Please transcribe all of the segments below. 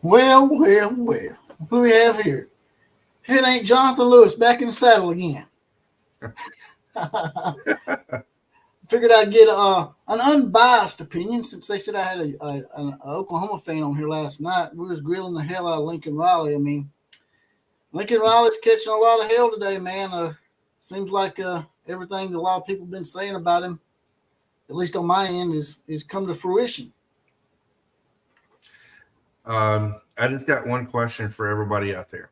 Well. What do we have here? If it ain't Jonathan Lewis back in the saddle again. Figured I'd get an unbiased opinion since they said I had an Oklahoma fan on here last night. We was grilling the hell out of Lincoln Riley. I mean, Lincoln Riley's catching a lot of hell today, man. Seems like everything that a lot of people have been saying about him, at least on my end, is come to fruition. I just got one question for everybody out there.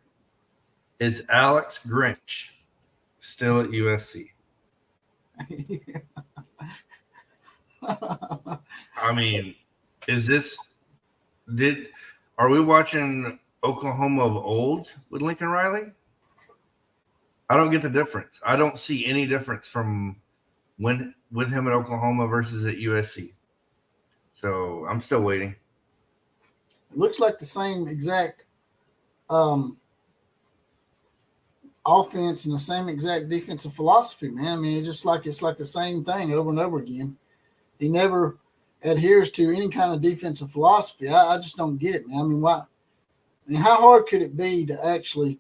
Is Alex Grinch still at USC? I mean, are we watching Oklahoma of old with Lincoln Riley? I don't get the difference. I don't see any difference from when with him at Oklahoma versus at USC. So I'm still waiting. It looks like the same exact offense and the same exact defensive philosophy, man. I mean, it's like the same thing over and over again. He never adheres to any kind of defensive philosophy. I just don't get it, man. I mean, why? I mean, how hard could it be to actually,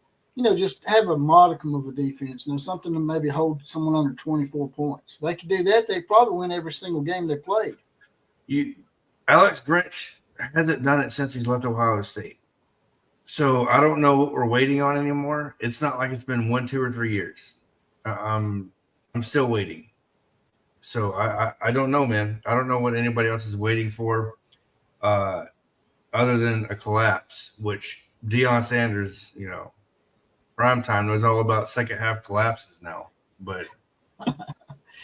just have a modicum of a defense, something to maybe hold someone under 24 points? If they could do that, they'd probably win every single game they played. Alex Grinch hasn't done it since he's left Ohio State. So I don't know what we're waiting on anymore. It's not like it's been 1, 2, or 3 years. I'm still waiting. So I don't know, man. I don't know what anybody else is waiting for other than a collapse, which Deion Sanders, prime time knows all about second half collapses now. But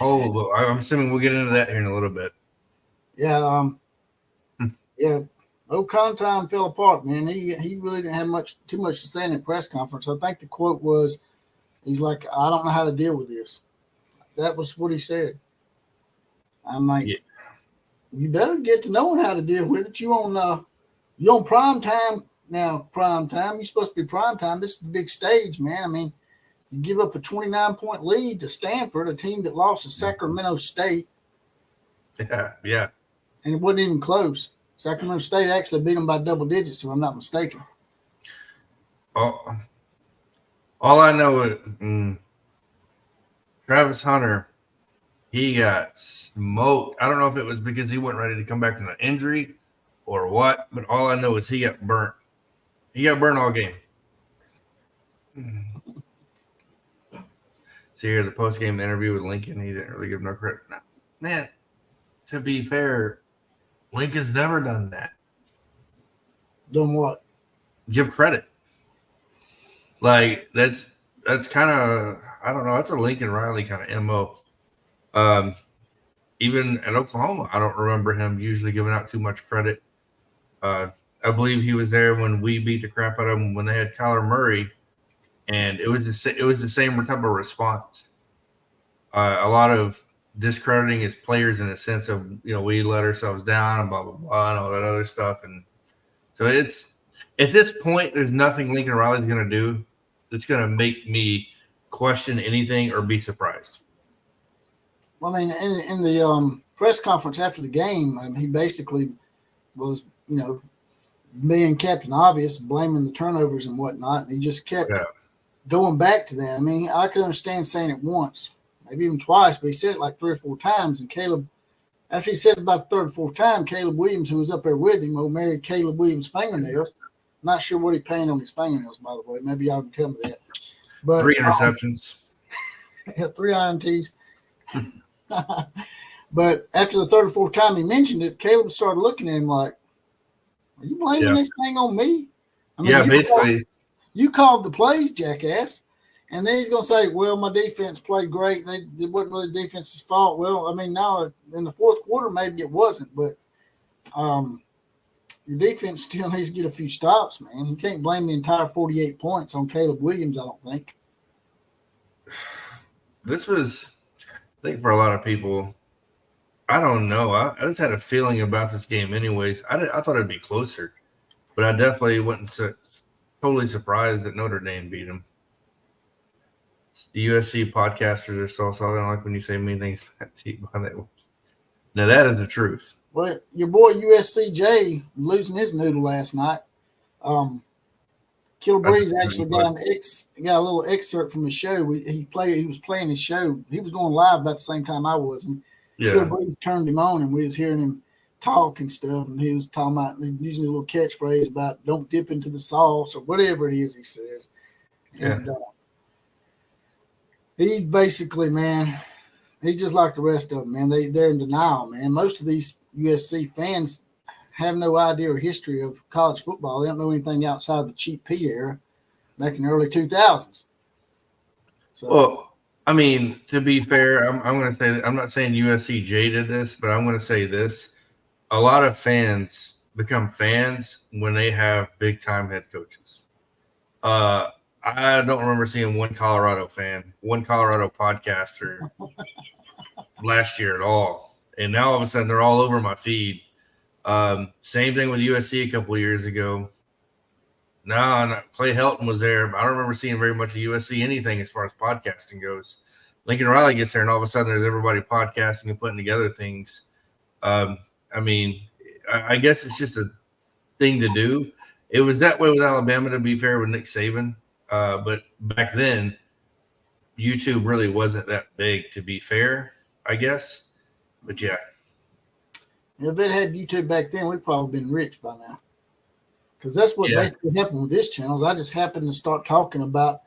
I'm assuming we'll get into that here in a little bit. Yeah. Yeah. Old time fell apart, man. He really didn't have too much to say in the press conference. I think the quote was, he's like, I don't know how to deal with this. That was what he said. I'm like, You better get to knowing how to deal with it. You on prime time now. Prime time. You're supposed to be prime time. This is the big stage, man. I mean, you give up a 29-point lead to Stanford, a team that lost to Sacramento State. Yeah. And it wasn't even close. Sacramento State actually beat them by double digits, if I'm not mistaken. All I know is Travis Hunter, he got smoked. I don't know if it was because he wasn't ready to come back from an injury or what, but all I know is he got burnt. He got burnt all game. So here's the post-game interview with Lincoln. He didn't really give no credit. No, man, to be fair, Lincoln's never done that. Done what? Give credit. Like, that's kind of, I don't know, that's a Lincoln Riley kind of MO. Even at Oklahoma, I don't remember him usually giving out too much credit. I believe he was there when we beat the crap out of him when they had Kyler Murray, and it was the same type of response. A lot of discrediting his players in a sense of, we let ourselves down and blah, blah, blah, and all that other stuff. And so it's, at this point, there's nothing Lincoln Riley's going to do that's going to make me question anything or be surprised. Well, I mean, in the press conference after the game, he basically was, being Captain Obvious, blaming the turnovers and whatnot. And he just kept going back to that. I mean, I could understand saying it once, maybe even twice, but he said it like 3 or 4 times. And Caleb, after he said it about the 3rd or 4th time, Caleb Williams, who was up there with him, married Caleb Williams' fingernails. Not sure what he painted on his fingernails, by the way. Maybe y'all can tell me that. But 3 interceptions. 3 INTs. But after the 3rd or 4th time he mentioned it, Caleb started looking at him like, are you blaming this thing on me? I mean, basically. You called the plays, jackass. And then he's going to say, well, my defense played great. It wasn't really the defense's fault. Well, I mean, now in the 4th quarter, maybe it wasn't. But your defense still needs to get a few stops, man. You can't blame the entire 48 points on Caleb Williams, I don't think. This was, I think, for a lot of people, I don't know. I just had a feeling about this game anyways. I thought it'd be closer. But I definitely wasn't totally surprised that Notre Dame beat them. The USC podcasters are so I don't like when you say mean things about T-Bone. Now, that is the truth. Well, your boy USCJ losing his noodle last night. Killer Breeze actually got a little excerpt from his show. He was playing his show. He was going live about the same time I was, and Killer Breeze turned him on, and we was hearing him talk and stuff, and he was talking about using a little catchphrase about "don't dip into the sauce" or whatever it is he says. And he's basically, man, he's just like the rest of them, man. They're in denial, man. Most of these USC fans have no idea or history of college football. They don't know anything outside of the Cheap Pete era back in the early 2000s. So, well, I mean, to be fair, I'm going to say that I'm not saying USCJ did this, but I'm going to say this. A lot of fans become fans when they have big-time head coaches. I don't remember seeing one Colorado podcaster last year at all. And now all of a sudden they're all over my feed. Same thing with USC a couple of years ago. No, Clay Helton was there, but I don't remember seeing very much of USC anything as far as podcasting goes. Lincoln Riley gets there, and all of a sudden there's everybody podcasting and putting together things. I mean, I guess it's just a thing to do. It was that way with Alabama, to be fair, with Nick Saban. But back then, YouTube really wasn't that big, to be fair, I guess. But yeah. If it had YouTube back then, we'd probably been rich by now. Because that's what basically happened with this channel. I just happened to start talking about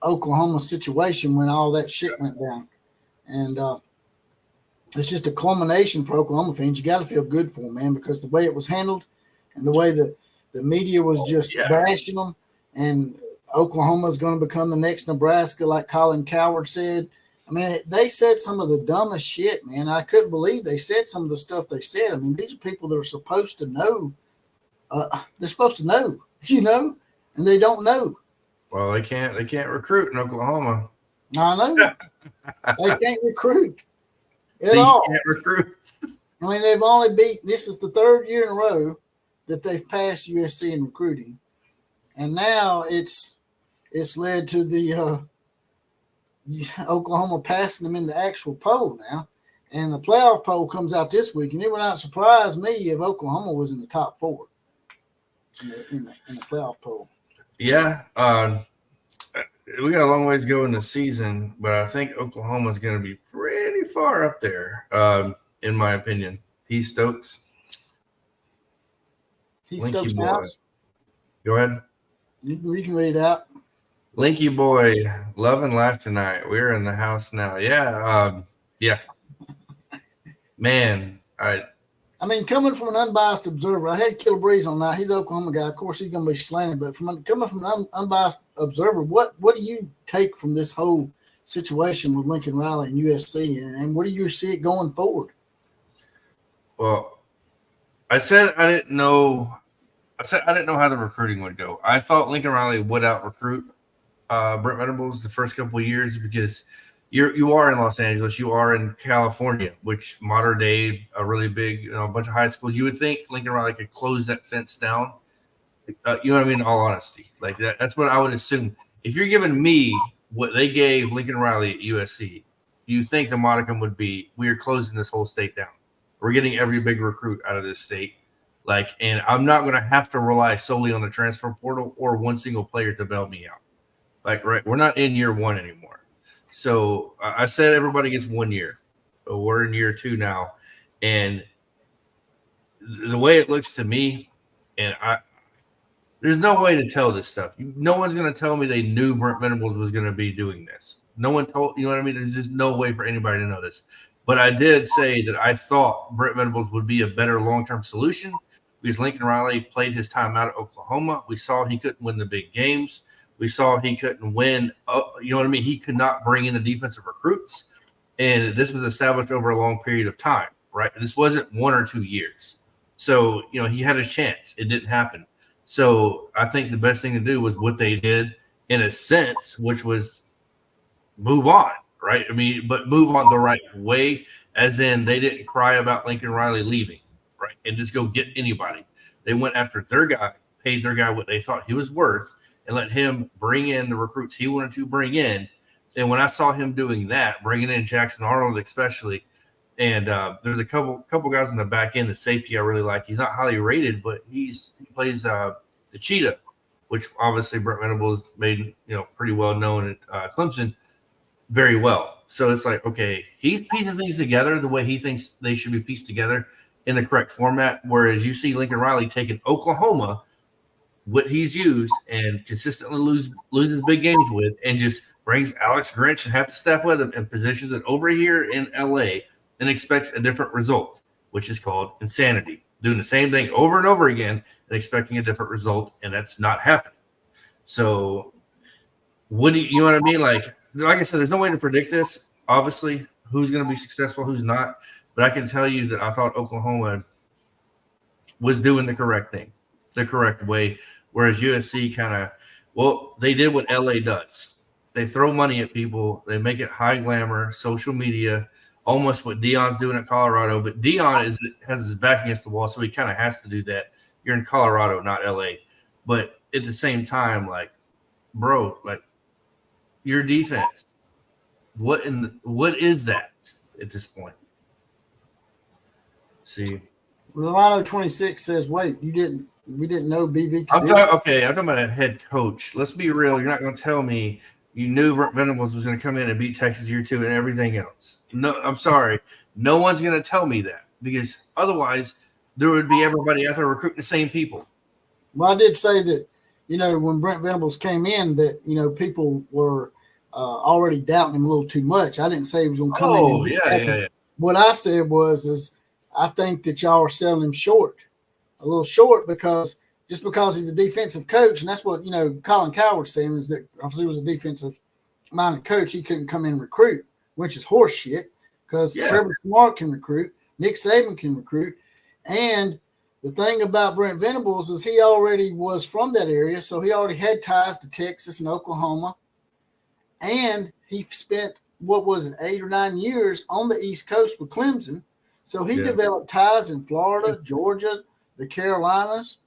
Oklahoma's situation when all that shit went down. And it's just a culmination for Oklahoma fans. You got to feel good for them, man, because the way it was handled and the way the media was just bashing them, and Oklahoma's going to become the next Nebraska, like Colin Cowherd said. I mean, they said some of the dumbest shit, man. I couldn't believe they said some of the stuff they said. I mean, these are people that are supposed to know. They're supposed to know, and they don't know. Well, they can't recruit in Oklahoma. I know. They can't recruit at all. Can't recruit. I mean, they've only this is the third year in a row that they've passed USC in recruiting. And now it's led to the Oklahoma passing them in the actual poll now. And the playoff poll comes out this week, and it would not surprise me if Oklahoma was in the top 4 in the playoff poll. Yeah. We got a long ways to go in the season, but I think Oklahoma's going to be pretty far up there, in my opinion. Heath Stokes. Heath Stokes house. Go ahead. You can read it out. Linky boy, love and laugh tonight. We're in the house now. Yeah. Man, I mean, coming from an unbiased observer, I had Killer Breeze on that. He's an Oklahoma guy. Of course, he's going to be slanted. But coming from an unbiased observer, what do you take from this whole situation with Lincoln Riley and USC, and what do you see it going forward? Well, I said I didn't know how the recruiting would go. I thought Lincoln Riley would out-recruit Brent Venables the first couple of years, because you are in Los Angeles, you are in California, which modern day, a really big, a bunch of high schools. You would think Lincoln Riley could close that fence down. You know what I mean? In all honesty, like that's what I would assume. If you're giving me what they gave Lincoln Riley at USC, you think the modicum would be, we are closing this whole state down. We're getting every big recruit out of this state. And I'm not going to have to rely solely on the transfer portal or one single player to bail me out. Right, we're not in year 1 anymore. So I said everybody gets 1 year. But we're in year 2 now. And the way it looks to me, and there's no way to tell this stuff. No one's going to tell me they knew Brent Venables was going to be doing this. No one told, you know what I mean? There's just no way for anybody to know this. But I did say that I thought Brent Venables would be a better long-term solution, because Lincoln Riley played his time out at Oklahoma. We saw he couldn't win the big games. We saw he couldn't win. You know what I mean? He could not bring in the defensive recruits. And this was established over a long period of time, right? This wasn't 1 or 2 years. So, he had his chance. It didn't happen. So I think the best thing to do was what they did in a sense, which was move on, right? I mean, but move on the right way, as in they didn't cry about Lincoln Riley leaving, right? And just go get anybody. They went after their guy, paid their guy what they thought he was worth, and let him bring in the recruits he wanted to bring in. And when I saw him doing that, bringing in Jackson Arnold especially, and there's a couple guys in the back end, the safety I really like. He's not highly rated, but he plays the cheetah, which obviously Brent Venables made pretty well known at Clemson very well. So it's like, okay, he's piecing things together the way he thinks they should be pieced together in the correct format. Whereas you see Lincoln Riley taking Oklahoma, what he's used, and consistently loses big games with, and just brings Alex Grinch and half the staff with him and positions it over here in LA and expects a different result, which is called insanity. Doing the same thing over and over again and expecting a different result, and that's not happening. So what do you know what I mean? Like I said, there's no way to predict this, obviously, who's going to be successful, who's not. But I can tell you that I thought Oklahoma was doing the correct thing, the correct way, whereas USC they did what LA does. They throw money at people. They make it high glamour, social media, almost what Dion's doing at Colorado. But Dion has his back against the wall, so he kind of has to do that. You're in Colorado, not LA. But at the same time, like, bro, like, your defense, what is that at this point? See, Rolano 26 says, "Wait, we didn't know BV." I'm talking about a head coach. Let's be real. You're not going to tell me you knew Brent Venables was going to come in and beat Texas year 2 and everything else. No, I'm sorry. No one's going to tell me that, because otherwise there would be everybody out there recruiting the same people. Well, I did say that, when Brent Venables came in, that, people were already doubting him a little too much. I didn't say he was going to come in. Oh, yeah. What I said was I think that y'all are selling him a little short, because he's a defensive coach, and that's what, Colin Coward's saying, is that if he was a defensive-minded coach, he couldn't come in and recruit, which is horse shit, because Trevor Smart can recruit, Nick Saban can recruit, and the thing about Brent Venables is he already was from that area, so he already had ties to Texas and Oklahoma, and he spent, 8 or 9 years on the East Coast with Clemson, so he developed ties in Florida, Georgia, the Carolinas.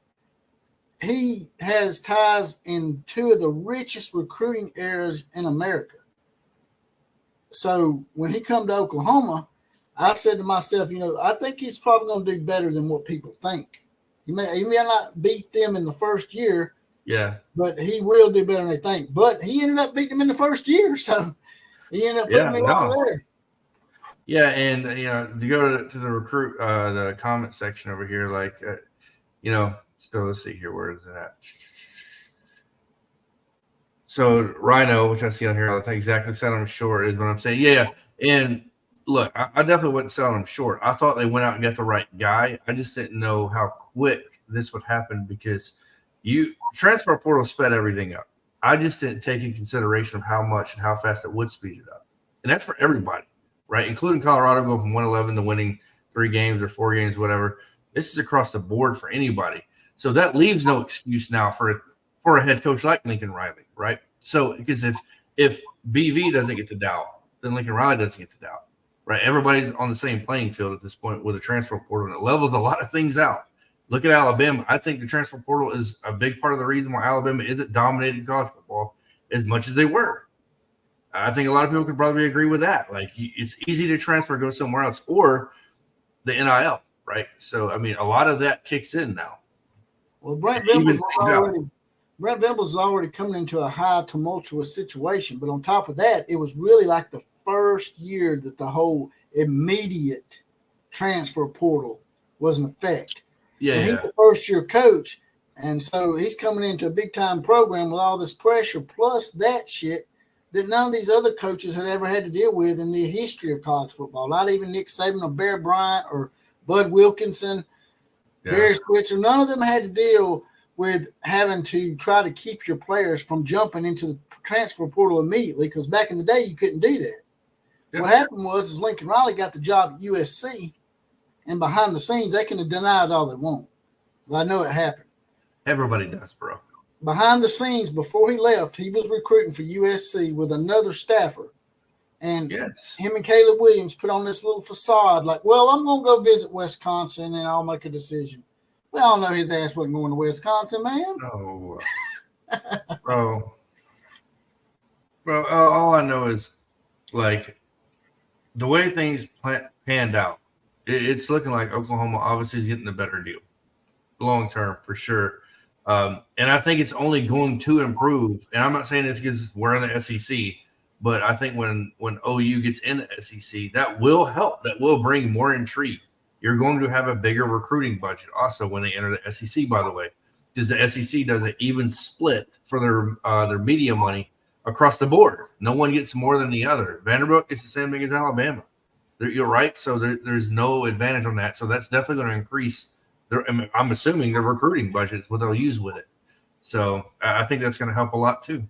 He has ties in 2 of the richest recruiting areas in America. So when he come to Oklahoma, I said to myself, I think he's probably going to do better than what people think. He may not beat them in the first year, but he will do better than they think. But he ended up beating them in the first year, so he ended up putting me over there. Yeah, and to go to the recruit, the comment section over here, like, so let's see here, where is it at? So Rhino, which I see on here, I'll take exactly selling him short is what I'm saying. Yeah, and look, I definitely wasn't selling him short. I thought they went out and got the right guy. I just didn't know how quick this would happen, because transfer portal sped everything up. I just didn't take in consideration of how much and how fast it would speed it up, and that's for everybody. Right, including Colorado going from 111 to winning 3 games or 4 games, whatever. This is across the board for anybody. So that leaves no excuse now for a head coach like Lincoln Riley, right? So because if BV doesn't get to doubt, then Lincoln Riley doesn't get to doubt, right? Everybody's on the same playing field at this point with a transfer portal, and it levels a lot of things out. Look at Alabama. I think the transfer portal is a big part of the reason why Alabama isn't dominating college football as much as they were. I think a lot of people could probably agree with that. Like, it's easy to transfer, go somewhere else, or the NIL, right? So, I mean, a lot of that kicks in now. Well, Brent Venables was already coming into a high tumultuous situation, but on top of that, it was really like the first year that the whole immediate transfer portal was in effect. Yeah, and he's the first-year coach, and so he's coming into a big-time program with all this pressure, plus that shit that none of these other coaches had ever had to deal with in the history of college football. Not even Nick Saban or Bear Bryant or Bud Wilkinson, Barry Switzer. None of them had to deal with having to try to keep your players from jumping into the transfer portal immediately, because back in the day you couldn't do that. Yep. What happened was Lincoln Riley got the job at USC, and behind the scenes they can deny it all they want. But I know it happened. Everybody does, bro. Behind the scenes, before he left, he was recruiting for USC with another staffer. And him and Caleb Williams put on this little facade like, well, I'm going to go visit Wisconsin and I'll make a decision. We all know his ass wasn't going to Wisconsin, man. No. Bro, all I know is, like, the way things panned out, it's looking like Oklahoma obviously is getting a better deal long term for sure. And I think it's only going to improve. And I'm not saying this because we're in the SEC, but I think when OU gets in the SEC, that will help. That will bring more intrigue. You're going to have a bigger recruiting budget also when they enter the SEC, by the way, because the SEC does an even split for their media money across the board. No one gets more than the other. Vanderbilt gets the same thing as Alabama. You're right. So there's no advantage on that. So that's definitely going to increase I'm assuming their recruiting budget is what they'll use with it. So I think that's going to help a lot too.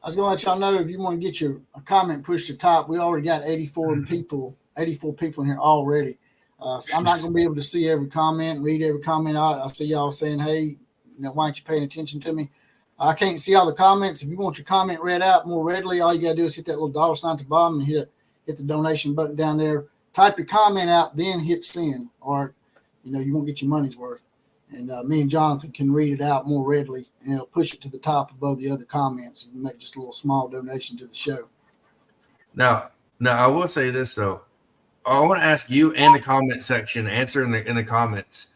I was going to let y'all know if you want to get your comment pushed to the top. We already got 84 people in here already. So I'm not going to be able to see every comment, read every comment. I see y'all saying, hey, why aren't you paying attention to me? I can't see all the comments. If you want your comment read out more readily, all you got to do is hit that little dollar sign at the bottom and hit the donation button down there. Type your comment out, then hit send, or you won't get your money's worth. And me and Jonathan can read it out more readily, and it'll push it to the top above the other comments and make just a little small donation to the show. Now I will say this, though. I want to ask you and the comment section, answer in the comments.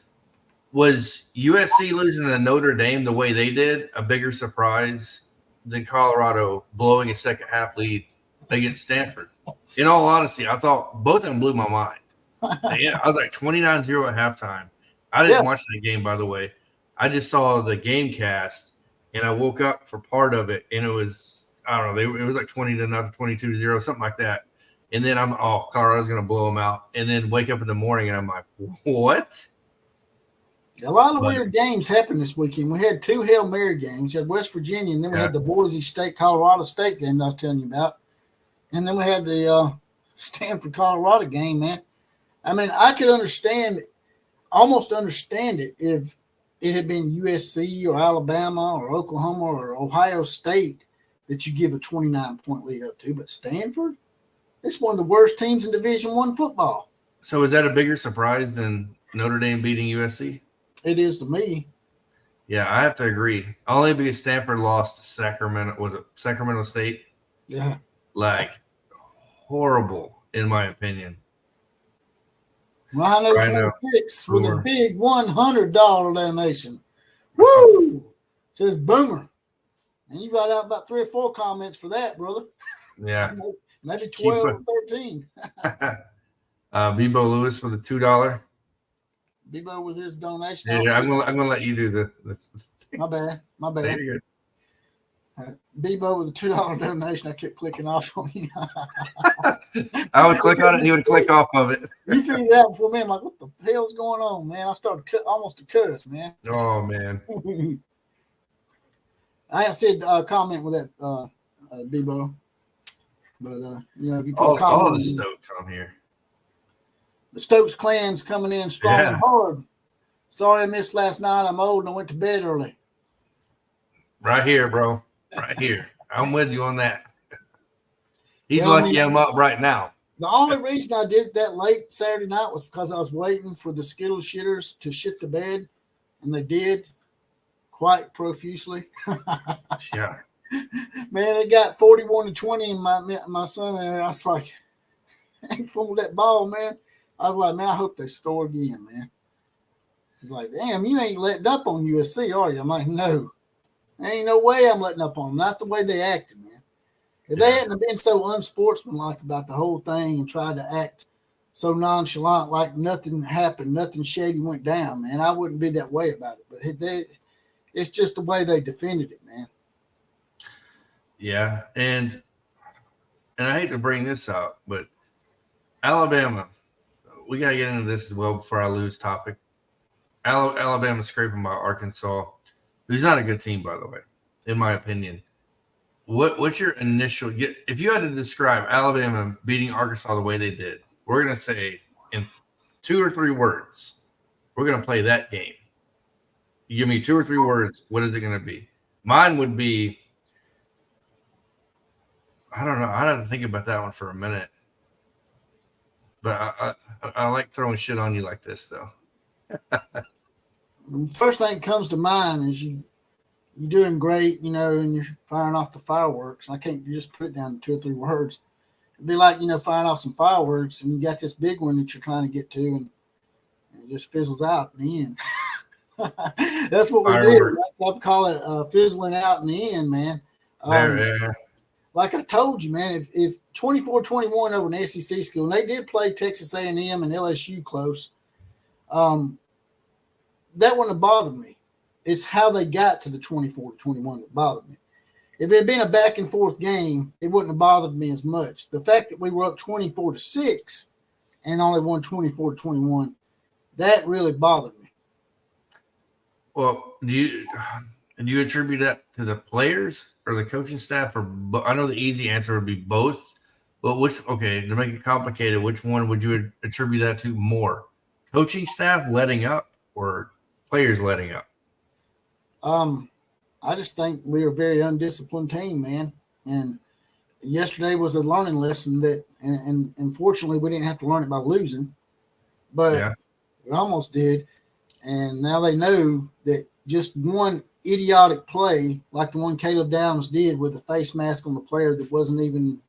Was USC losing to Notre Dame the way they did a bigger surprise than Colorado blowing a second half lead against Stanford? In all honesty, I thought both of them blew my mind. I was like 29-0 at halftime. I didn't watch the game, by the way. I just saw the game cast, and I woke up for part of it, and it was, I don't know, it was like 20-0, 22-0, something like that. And then Colorado's going to blow them out. And then wake up in the morning, and I'm like, what? A lot of weird games happened this weekend. We had 2 Hail Mary games. We had West Virginia, and then we had the Boise State, Colorado State game that I was telling you about. And then we had the Stanford, Colorado game, man. I mean, I could almost understand it if it had been USC or Alabama or Oklahoma or Ohio State that you give a 29-point lead up to. But Stanford, it's one of the worst teams in Division I football. So is that a bigger surprise than Notre Dame beating USC? It is to me. Yeah, I have to agree. Only because Stanford lost to Sacramento State? Yeah. Like, horrible, in my opinion. Rhino 26 with a big $100 donation. Woo! Says Boomer. And you got out about 3 or 4 comments for that, brother. Yeah. Maybe 12 or 13. Bebo Lewis with a $2. Bebo with his donation. Yeah, I'm gonna let you do the My bad. You're good. Bebo with a $2 donation. I kept clicking off on you. I would click on it and he would click off of it. You figured it out before me. I'm like, what the hell's going on, man? I started almost to cuss, man. Oh, man. I haven't said comment with that, Bebo. But, if you put all the Stokes on here. The Stokes clan's coming in strong and hard. Sorry I missed last night. I'm old and I went to bed early. Right here, bro. Right here. I'm with you on that. He's lucky I'm up right now. The only reason I did it that late Saturday night was because I was waiting for the SKITTLE shitters to shit the bed, and they did quite profusely. Yeah. Man, it got 41-20 in my son there. I was like, ain't fumbled that ball, man. I was like, man, I hope they score again, man. He's like, damn, you ain't letting up on USC, are you? I'm like, no. There ain't no way I'm letting up on them. Not the way they acted, man. If they hadn't been so unsportsmanlike about the whole thing and tried to act so nonchalant like nothing happened, nothing shady went down, man, I wouldn't be that way about it. But it's just the way they defended it, man. Yeah, and I hate to bring this out, but Alabama, we got to get into this as well before I lose topic. Alabama scraping by Arkansas, who's not a good team, by the way, in my opinion. What's your initial – if you had to describe Alabama beating Arkansas the way they did, we're going to say in 2 or 3 words, we're going to play that game. You give me 2 or 3 words, what is it going to be? Mine would be – I don't know. I'd have to think about that one for a minute. But I like throwing shit on you like this, though. First thing that comes to mind is you're doing great, and you're firing off the fireworks. I can't just put it down to 2 or 3 words. It'd be like, firing off some fireworks, and you got this big one that you're trying to get to, and it just fizzles out in the end. That's what we did. Fireworks. I'd call it fizzling out in the end, man. Yeah. Like I told you, man, if 24-21 over an SEC school, and they did play Texas A&M and LSU close, that wouldn't have bothered me. It's how they got to the 24-21 that bothered me. If it had been a back and forth game, it wouldn't have bothered me as much. The fact that we were up 24-6 and only won 24-21, that really bothered me. Well, do you attribute that to the players or the coaching staff? Or I know the easy answer would be both, but to make it complicated, which one would you attribute that to more? Coaching staff letting up or players letting up? I just think we are a very undisciplined team, man. And yesterday was a learning lesson that, and unfortunately, we didn't have to learn it by losing, but we almost did. And now they know that just one idiotic play, like the one Caleb Downs did with the face mask on the player that didn't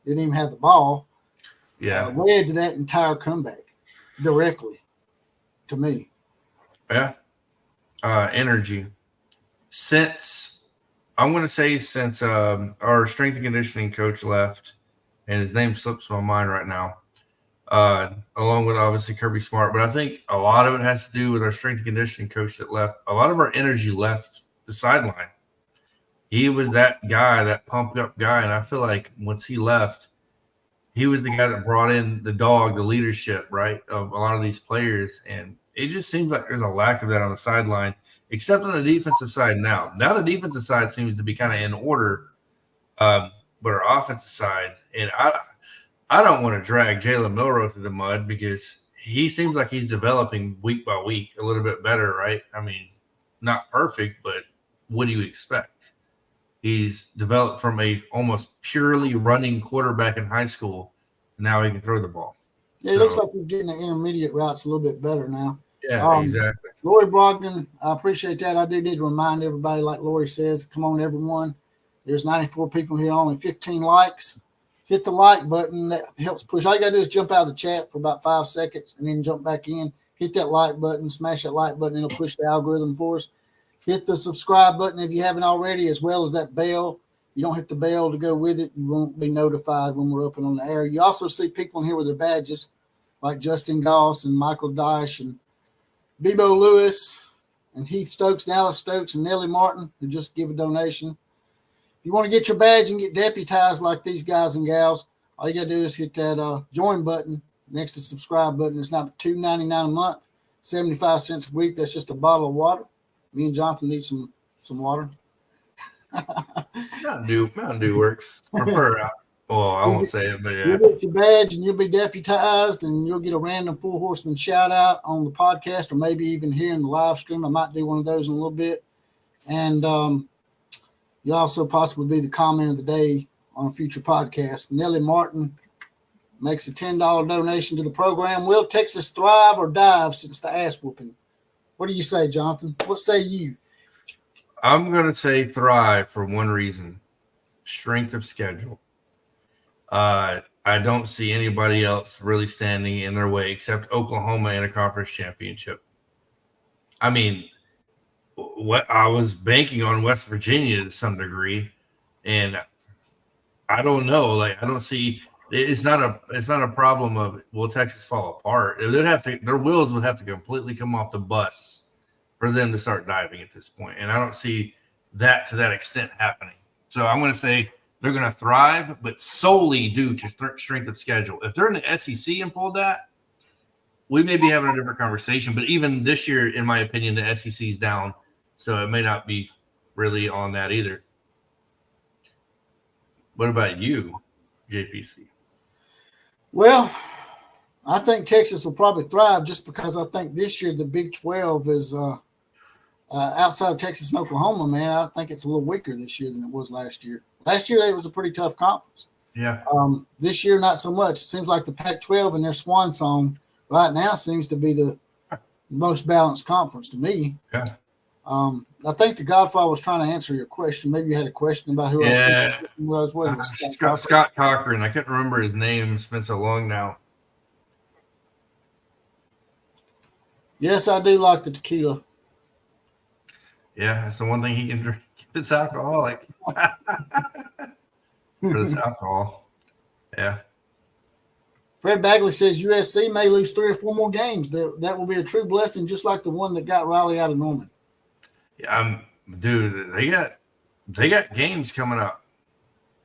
even have the ball, led to that entire comeback directly to me. Yeah. Energy. Since our strength and conditioning coach left, and his name slips my mind right now, along with obviously Kirby Smart, but I think a lot of it has to do with our strength and conditioning coach that left. A lot of our energy left the sideline. He was that guy, that pumped up guy, and I feel like once he left, he was the guy that brought in the leadership, right, of a lot of these players, and it just seems like there's a lack of that on the sideline, except on the defensive side now. Now the defensive side seems to be kind of in order, but our offensive side, and I don't want to drag Jalen Milroe through the mud because he seems like he's developing week by week a little bit better, right? I mean, not perfect, but what do you expect? He's developed from a almost purely running quarterback in high school. Now he can throw the ball. Yeah, it looks like he's getting the intermediate routes a little bit better now. Yeah, exactly. Lori Brogdon, I appreciate that. I do need to remind everybody, like Lori says, come on, everyone. There's 94 people here, only 15 likes. Hit the like button. That helps push. All you got to do is jump out of the chat for about 5 seconds and then jump back in. Hit that like button, smash that like button, and it'll push the algorithm for us. Hit the subscribe button if you haven't already, as well as that bell. You don't hit the bell to go with it. You won't be notified when we're up and on the air. You also see people in here with their badges, like Justin Goss and Michael Dyche and Bebo Lewis and Heath Stokes, Dallas Stokes, and Nellie Martin, who just give a donation. If you want to get your badge and get deputized like these guys and gals, all you got to do is hit that join button next to subscribe button. It's not $2.99 a month, 75 cents a week. That's just a bottle of water. Me and Jonathan need some water. Mountain Dew works. Well, I won't say it, but yeah. You'll get your badge and you'll be deputized and you'll get a random Four Horsemen shout out on the podcast or maybe even here in the live stream. I might do one of those in a little bit. And you'll also possibly be the comment of the day on a future podcast. Nellie Martin makes a $10 donation to the program. Will Texas thrive or dive since the ass whooping? What do you say, Jonathan? What say you? I'm going to say thrive for one reason: strength of schedule. I don't see anybody else really standing in their way except Oklahoma in a conference championship. I mean, what I was banking on West Virginia to some degree, and I don't know. Like, I don't see. It's not a problem of will Texas fall apart. Their wheels would have to completely come off the bus for them to start diving at this point, and I don't see that to that extent happening. So I'm going to say they're going to thrive, but solely due to strength of schedule. If they're in the SEC and pulled that, we may be having a different conversation. But even this year, in my opinion, the SEC is down, so it may not be really on that either. What about you, JPC? Well, I think Texas will probably thrive just because I think this year the Big 12 is outside of Texas and Oklahoma, man. I think it's a little weaker this year than it was last year. Last year, it was a pretty tough conference. Yeah. This year, not so much. It seems like the Pac-12 and their swan song right now seems to be the most balanced conference to me. Yeah. I think the Godfather was trying to answer your question. Maybe you had a question about who else was. Scott Cochran. I couldn't remember his name. It's been so long now. Yes, I do like the tequila. Yeah, that's the one thing he can drink. It's alcoholic. For this alcohol. Yeah. Fred Bagley says USC may lose 3 or 4 more games. That will be a true blessing, just like the one that got Riley out of Norman. Yeah, dude, they got games coming up.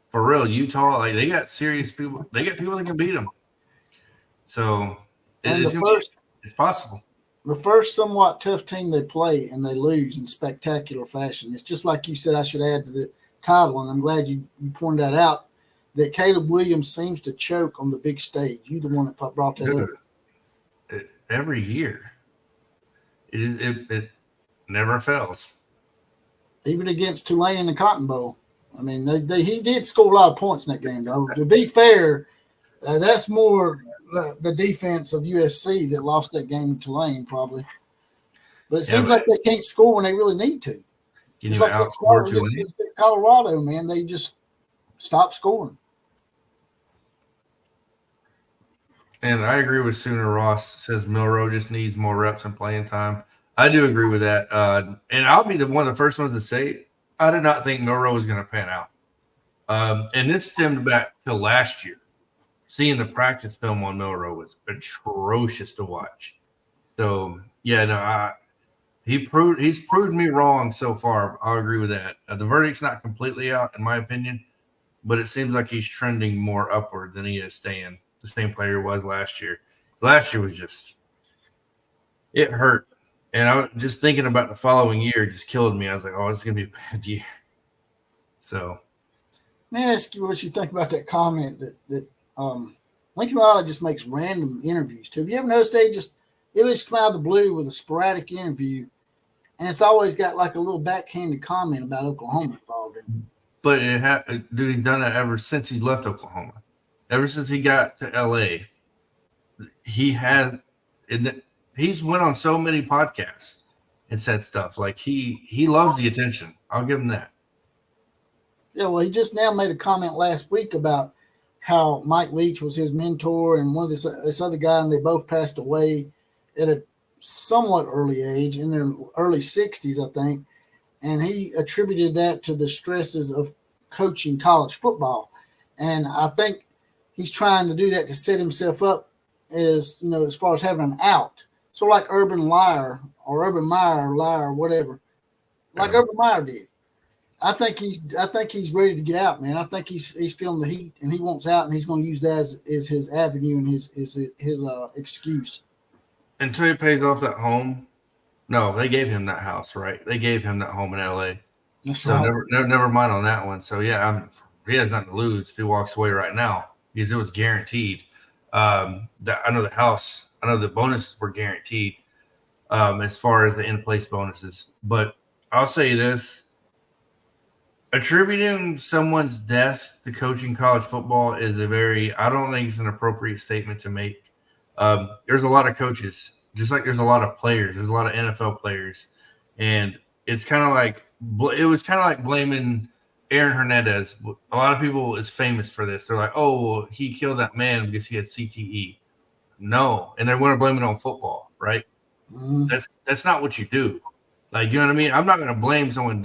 For real, Utah, like they got serious people. They got people that can beat them. So it's possible. The first somewhat tough team they play and they lose in spectacular fashion. It's just like you said, I should add to the title, and I'm glad you pointed that out, that Caleb Williams seems to choke on the big stage. You're the one that brought that up. Every year. It never fails. Even against Tulane in the Cotton Bowl. I mean, he did score a lot of points in that game, though. To be fair, that's more the defense of USC that lost that game in Tulane, probably. But it seems like they can't score when they really need to. Can you outscore Tulane? Colorado, man, they just stopped scoring. And I agree with Sooner Ross. Says Milroe just needs more reps and playing time. I do agree with that. And I'll be one of the first ones to say I did not think Milroe was going to pan out. And this stemmed back to last year. Seeing the practice film on Milroe was atrocious to watch. So, yeah, no, he's proved me wrong so far. I'll agree with that. The verdict's not completely out, in my opinion, but it seems like he's trending more upward than he is staying the same player he was last year. Last year was just – it hurt. And I was just thinking about the following year just killed me. I was like, oh, it's going to be a bad year. So. Let me ask you what you think about that comment that Lincoln Riley just makes random interviews too. Have you ever noticed it just come out of the blue with a sporadic interview, and it's always got like a little backhanded comment about Oklahoma involved in it. But dude, he's done that ever since he left Oklahoma. Ever since he got to LA, he's went on so many podcasts and said stuff like he loves the attention. I'll give him that. Yeah, well, he just now made a comment last week about how Mike Leach was his mentor and one of this other guy, and they both passed away at a somewhat early age, in their early 60s, I think. And he attributed that to the stresses of coaching college football. And I think he's trying to do that to set himself up as far as having an out. So like Urban Meyer, whatever, like Urban Meyer did. I think he's ready to get out, man. I think he's feeling the heat, and he wants out, and he's going to use that as his avenue and his excuse. Until he pays off that home. No, they gave him that house, right? They gave him that home in LA. That's so right. never mind on that one. So yeah, he has nothing to lose if he walks away right now because it was guaranteed. I know the house. I know the bonuses were guaranteed as far as the in-place bonuses. But I'll say this. Attributing someone's death to coaching college football is I don't think it's an appropriate statement to make. There's a lot of coaches, just like there's a lot of players. There's a lot of NFL players. And it's kind of like blaming Aaron Hernandez. A lot of people is famous for this. They're like, oh, he killed that man because he had CTE. No. And they want to blame it on football, right? Mm-hmm. That's not what you do. Like, you know what I mean? I'm not going to blame someone.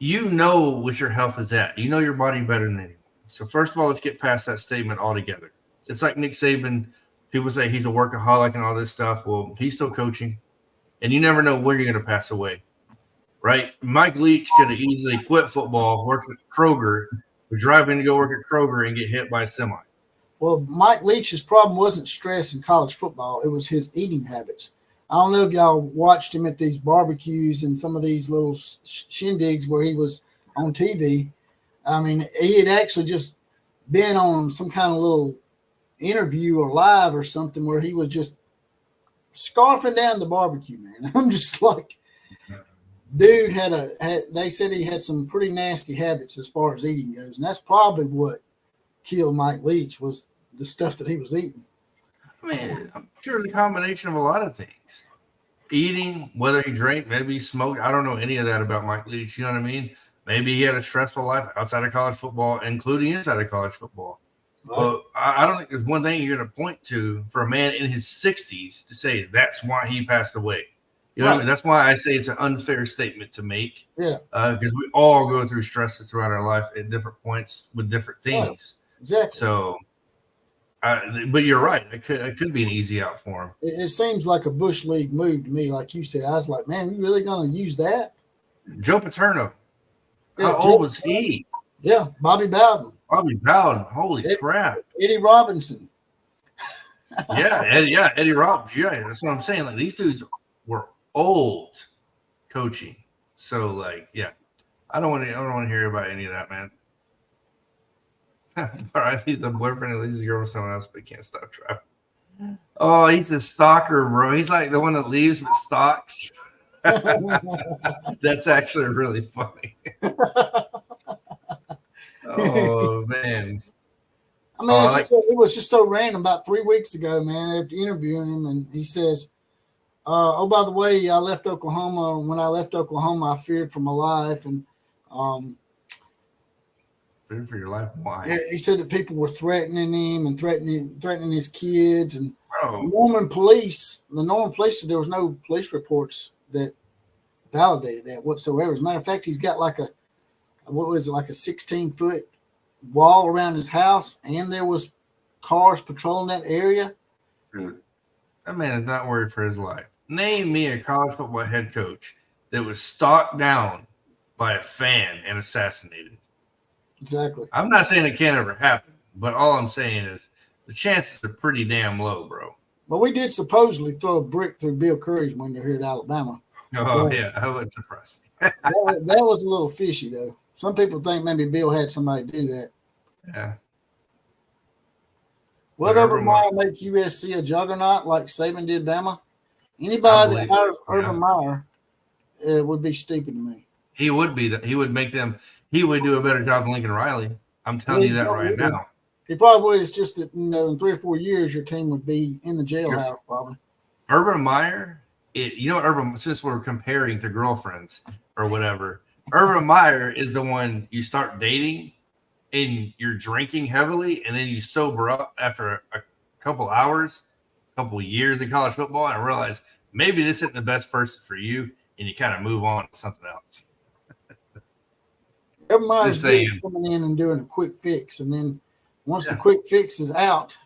You know what your health is at. You know your body better than anyone. So first of all, let's get past that statement altogether. It's like Nick Saban. People say he's a workaholic and all this stuff. Well, he's still coaching. And you never know when you're going to pass away, right? Mike Leach could have easily quit football, worked at Kroger, was driving to go work at Kroger and get hit by a semi. Well, Mike Leach's problem wasn't stress in college football. It was his eating habits. I don't know if y'all watched him at these barbecues and some of these little shindigs where he was on TV. I mean, he had actually just been on some kind of little interview or live or something where he was just scarfing down the barbecue, man. I'm just like, dude they said he had some pretty nasty habits as far as eating goes. And that's probably what killed Mike Leach was the stuff that he was eating. I mean, I'm sure the combination of a lot of things. Eating, whether he drank, maybe he smoked. I don't know any of that about Mike Leach. You know what I mean? Maybe he had a stressful life outside of college football, including inside of college football. Right. But I don't think there's one thing you're going to point to for a man in his 60s to say that's why he passed away. You know what I mean? That's why I say it's an unfair statement to make. Yeah. Because we all go through stresses throughout our life at different points with different things. Right. Exactly. So, but you're right. It could be an easy out for him. It seems like a Bush League move to me. Like you said, I was like, man, you really going to use that? Joe Paterno. Yeah, How old was he? Yeah, Bobby Bowden. Bobby Bowden. Holy crap. Eddie Robinson. Eddie Robbins. Yeah, that's what I'm saying. Like, these dudes were old coaching. So, like, yeah. I don't want to hear about any of that, man. All right, he's the boyfriend of Lisa's girl with someone else, but he can't stop trying. Oh, he's a stalker, bro. He's like the one that leaves but stalks. That's actually really funny. Oh, man. I mean, it was just so random. About 3 weeks ago, man, after interviewing him, and he says, oh, by the way, I left Oklahoma. When I left Oklahoma, I feared for my life. And feared for your life? Why? He said that people were threatening him and threatening his kids. And the Norman police said there was no police reports that validated that whatsoever. As a matter of fact, he's got like a 16-foot wall around his house, and there was cars patrolling that area. Dude, that man is not worried for his life. Name me a college football head coach that was stalked down by a fan and assassinated. Exactly. I'm not saying it can't ever happen, but all I'm saying is the chances are pretty damn low, bro. But we did supposedly throw a brick through Bill Curry's window here at Alabama. Oh, yeah. That wouldn't surprise me. that was a little fishy, though. Some people think maybe Bill had somebody do that. Yeah. Would Urban Meyer make USC a juggernaut like Saban did Bama? Anybody that hires Urban Meyer would be stupid to me. He would be. He would make them. He would do a better job than Lincoln Riley. I'm telling you that right now. He probably would. It's just that, in 3 or 4 years, your team would be in the jailhouse probably. Urban Meyer, since we're comparing to girlfriends or whatever, Urban Meyer is the one you start dating and you're drinking heavily, and then you sober up after a couple hours, a couple years of college football, and realize maybe this isn't the best person for you, and you kind of move on to something else. Urban Meyer's coming in and doing a quick fix, and then once the quick fix is out,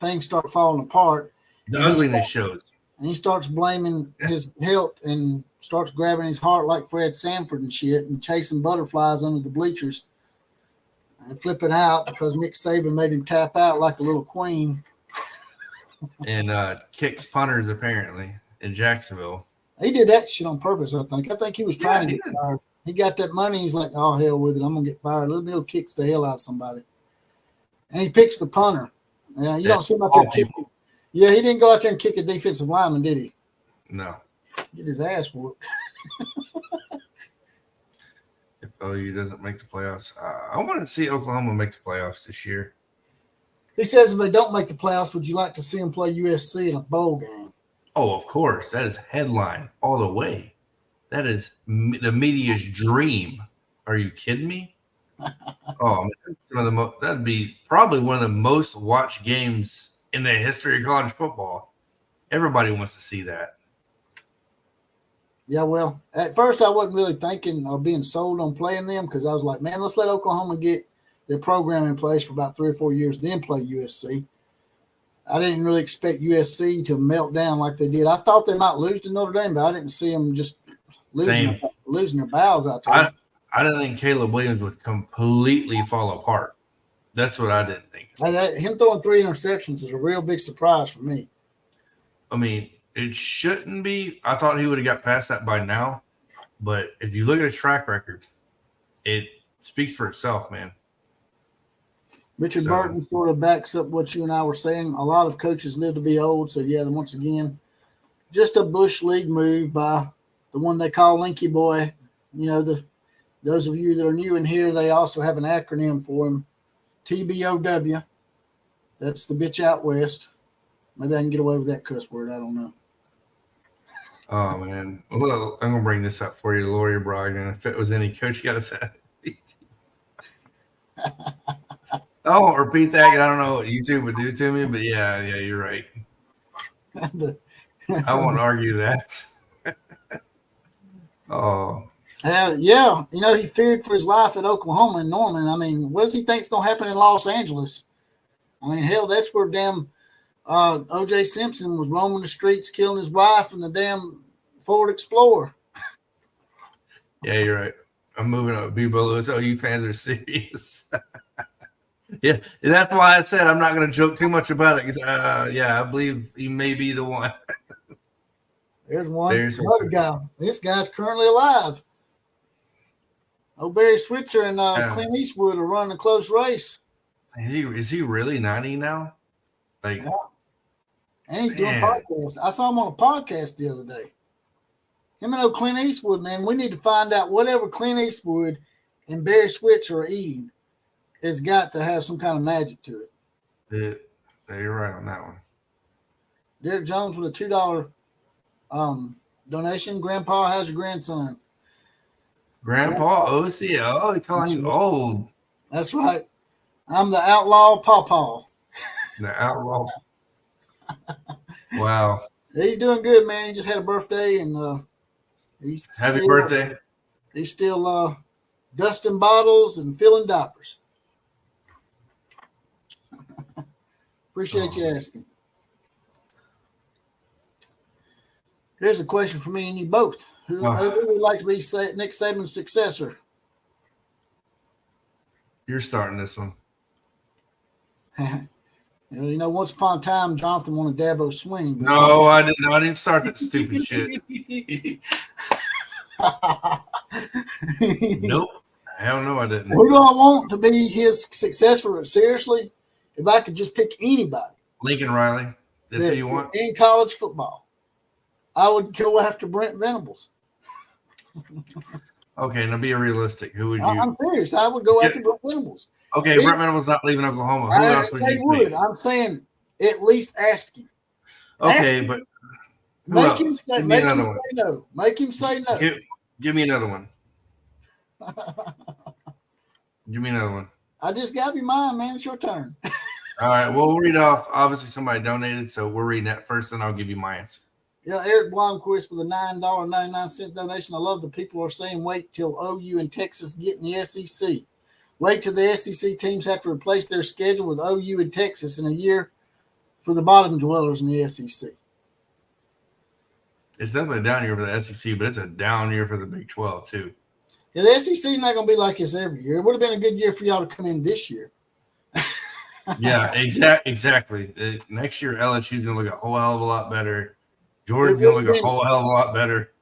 things start falling apart. The ugliness shows. And he starts blaming his health and starts grabbing his heart like Fred Sanford and shit and chasing butterflies under the bleachers and flipping out because Nick Saban made him tap out like a little queen. And kicks punters, apparently, in Jacksonville. He did that shit on purpose, I think. I think he was trying to get fired. He got that money. He's like, oh, hell with it. I'm going to get fired. Let me go kicks the hell out of somebody. And he picks the punter. Yeah, you don't see him out there kicking. Yeah, he didn't go out there and kick a defensive lineman, did he? No. Get his ass whooped. If OU doesn't make the playoffs, I want to see Oklahoma make the playoffs this year. He says if they don't make the playoffs, would you like to see them play USC in a bowl game? Oh, of course. That is headline all the way. That is the media's dream. Are you kidding me? Oh, man, that'd be probably one of the most watched games in the history of college football. Everybody wants to see that. Yeah, well, at first I wasn't really thinking or being sold on playing them because I was like, man, let's let Oklahoma get their program in place for about 3 or 4 years, then play USC. I didn't really expect USC to melt down like they did. I thought they might lose to Notre Dame, but I didn't see them just losing their bowels out there. I didn't think Caleb Williams would completely fall apart. That's what I didn't think. Him throwing 3 interceptions was a real big surprise for me. I mean, it shouldn't be. I thought he would have got past that by now. But if you look at his track record, it speaks for itself, man. Richard Burton sort of backs up what you and I were saying. A lot of coaches live to be old. So, yeah, once again, just a Bush League move by the one they call Linky Boy. Those of you that are new in here, they also have an acronym for him, TBOW. That's the bitch out west. Maybe I can get away with that cuss word. I don't know. Oh, man. Well, I'm going to bring this up for you, Lori Brogdon. If it was any coach, you got to say I won't repeat that. I don't know what YouTube would do to me, but yeah, you're right. I won't argue that. Oh, Yeah. He feared for his life at Oklahoma and Norman. I mean, what does he think's going to happen in Los Angeles? I mean, hell, that's where damn O.J. Simpson was roaming the streets, killing his wife and the damn Ford Explorer. yeah, you're right. I'm moving up. Bebo Lewis. OU fans are serious. Yeah, that's why I said I'm not going to joke too much about it because, yeah, I believe he may be the one. There's one. Another guy. This guy's currently alive. Barry Switzer and Clint Eastwood are running a close race. Is he really 90 now? Like, yeah. And he's doing podcasts. I saw him on a podcast the other day. Him and Clint Eastwood, man, we need to find out whatever Clint Eastwood and Barry Switzer are eating has got to have some kind of magic to it. Yeah, you're right on that one. Derek Jones with a $2 donation. Grandpa, how's your grandson? Grandpa OCL, he calling you old. That's right. I'm the outlaw pawpaw. The outlaw. Wow. He's doing good, man. He just had a birthday, and he's happy birthday. He's still dusting bottles and filling diapers. Appreciate you asking. Here's a question for me and you both. Who would like to be Nick Saban's successor? You're starting this one. Once upon a time, Jonathan wanted Dabo Sweeney. No, I didn't. I didn't start that stupid shit. Nope. Hell no, I didn't. Who do I want to be his successor? Seriously, if I could just pick anybody. Lincoln Riley. That's who you want? In college football. I would go after Brent Venables. Okay, now be realistic. Who would you? I'm serious. I would go after Brent Venables. Okay, Brent Venables not leaving Oklahoma. Who else would you pick? I'm saying at least ask him. Okay, but make him say no. Make him say no. Give me another one. Give me another one. I just gave you mine, man. It's your turn. All right. Well, we'll read off. Obviously, somebody donated, so we're reading that first, then I'll give you my answer. Yeah, Eric Blomquist with a $9.99 donation. I love the people are saying wait till OU and Texas get in the SEC. Wait till the SEC teams have to replace their schedule with OU and Texas in a year for the bottom dwellers in the SEC. It's definitely a down year for the SEC, but it's a down year for the Big 12, too. Yeah, the SEC is not going to be like this every year. It would have been a good year for y'all to come in this year. Yeah, exactly. Next year, LSU is going to look a whole hell of a lot better. Georgia's going to look a whole hell of a lot better.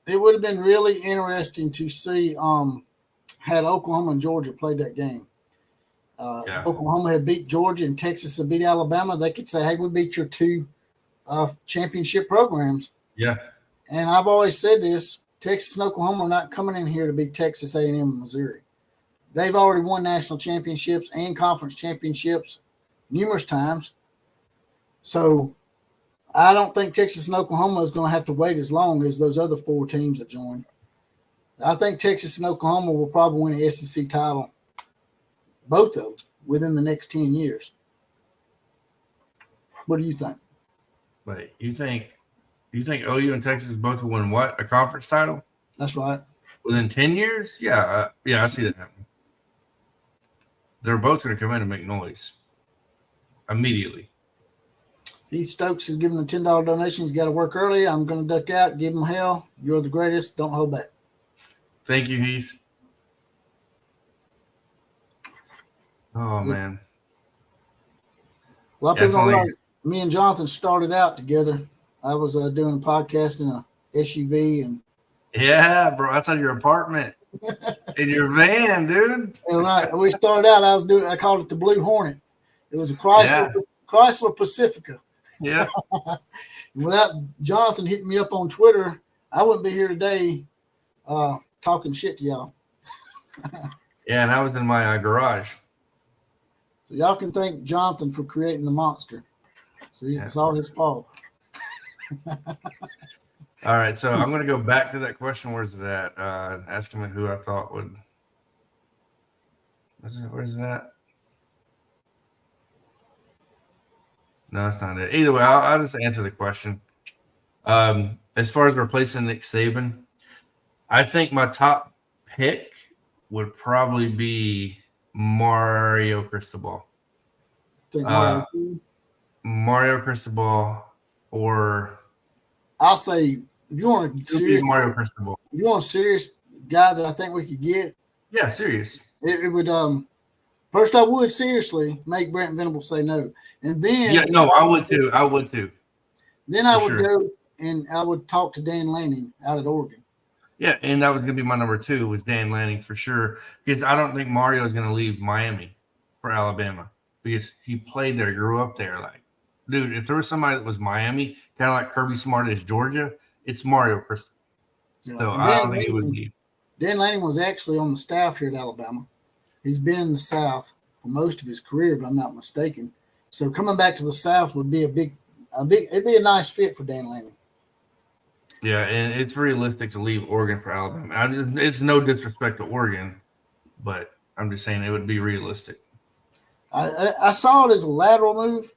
It would have been really interesting to see had Oklahoma and Georgia played that game. Oklahoma had beat Georgia and Texas had beat Alabama. They could say, hey, we beat your two championship programs. Yeah. And I've always said this, Texas and Oklahoma are not coming in here to beat Texas A&M and Missouri. They've already won national championships and conference championships numerous times. So I don't think Texas and Oklahoma is going to have to wait as long as those other four teams that joined. I think Texas and Oklahoma will probably win an SEC title, both of them, within the next 10 years. What do you think? Wait, you think OU and Texas both will win what? A conference title? That's right. Within 10 years? Yeah, I see that happening. They're both going to come in and make noise immediately. Heath Stokes is giving a $10 donation. He's got to work early. I'm going to duck out, give him hell. You're the greatest. Don't hold back. Thank you, Heath. Oh, man. A lot of people know me and Jonathan started out together. I was doing a podcast in a SUV. Yeah, bro. Outside your apartment. In your van, dude. And right. We started out, I called it the Blue Hornet. It was a Chrysler Pacifica. Yeah. Without Jonathan hitting me up on Twitter, I wouldn't be here today talking shit to y'all. Yeah, and I was in my garage. So y'all can thank Jonathan for creating the monster. So it's all his fault. All right, so I'm going to go back to that question. Where's it at? Asking me who I thought would. Where's that? No, that's not it. Either way, I'll just answer the question. As far as replacing Nick Saban, I think my top pick would probably be Mario Cristobal. Think Mario Cristobal, or I'll say if you want a serious Mario Cristobal. If you want a serious guy that I think we could get, Yeah, serious. it would first I would seriously make Brent Venables say no, and then I would too. I would too. Then I would go and I would talk to Dan Lanning out at Oregon. Yeah, and that was going to be my number 2 was Dan Lanning for sure, because I don't think Mario is going to leave Miami for Alabama because he played there, grew up there. Like, dude, if there was somebody that was Miami, kind of like Kirby Smart is Georgia, it's Mario Cristobal. Yeah. So I don't think he would leave. Dan Lanning was actually on the staff here at Alabama. He's been in the South for most of his career, if I'm not mistaken. So coming back to the South would be it'd be a nice fit for Dan Lanning. Yeah, and it's realistic to leave Oregon for Alabama. It's no disrespect to Oregon, but I'm just saying it would be realistic. I saw it as a lateral move,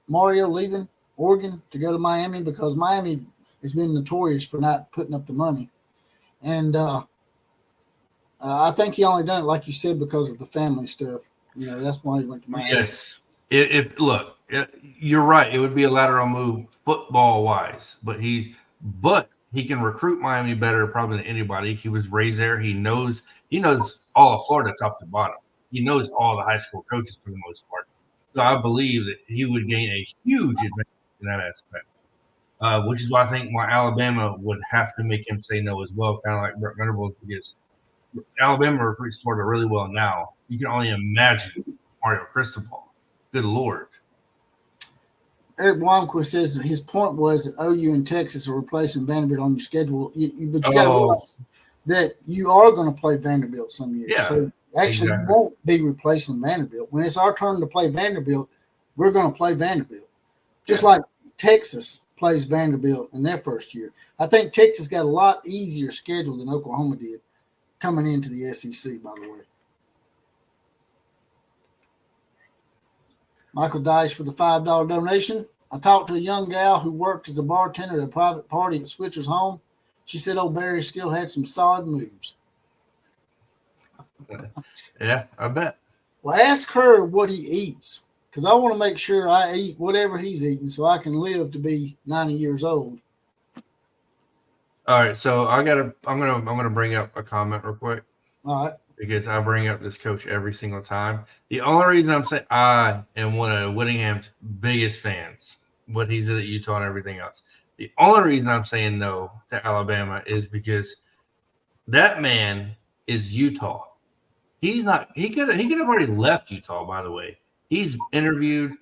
Mario leaving Oregon to go to Miami, because Miami has been notorious for not putting up the money. And I think he only done it, like you said, because of the family stuff. That's why he went to Miami. Yes. You're right. It would be a lateral move football-wise, but he can recruit Miami better probably than anybody. He was raised there. He knows all of Florida top to bottom. He knows all the high school coaches for the most part. So I believe that he would gain a huge advantage in that aspect, which is why I think Alabama would have to make him say no as well, kind of like Brent Venables, because Alabama recruits Florida really well now. You can only imagine Mario Cristobal. Good Lord. Eric Blomquist says that his point was that OU and Texas are replacing Vanderbilt on your schedule. But you got to realize that you are going to play Vanderbilt some years. Yeah, so actually, you won't be replacing Vanderbilt. When it's our turn to play Vanderbilt, we're going to play Vanderbilt. Just like Texas plays Vanderbilt in their first year. I think Texas got a lot easier schedule than Oklahoma did coming into the SEC, by the way. Michael Dice for the $5 donation. I talked to a young gal who worked as a bartender at a private party at Switcher's home. She said old Barry still had some solid moves. Yeah, I bet. Well, ask her what he eats, because I want to make sure I eat whatever he's eating so I can live to be 90 years old. All right, so I'm gonna bring up a comment real quick. All right. Because I bring up this coach every single time. The only reason I'm saying I am one of Whittingham's biggest fans, what he's at Utah and everything else. The only reason I'm saying no to Alabama is because that man is Utah. He's not. He could have already left Utah. By the way, he's interviewed.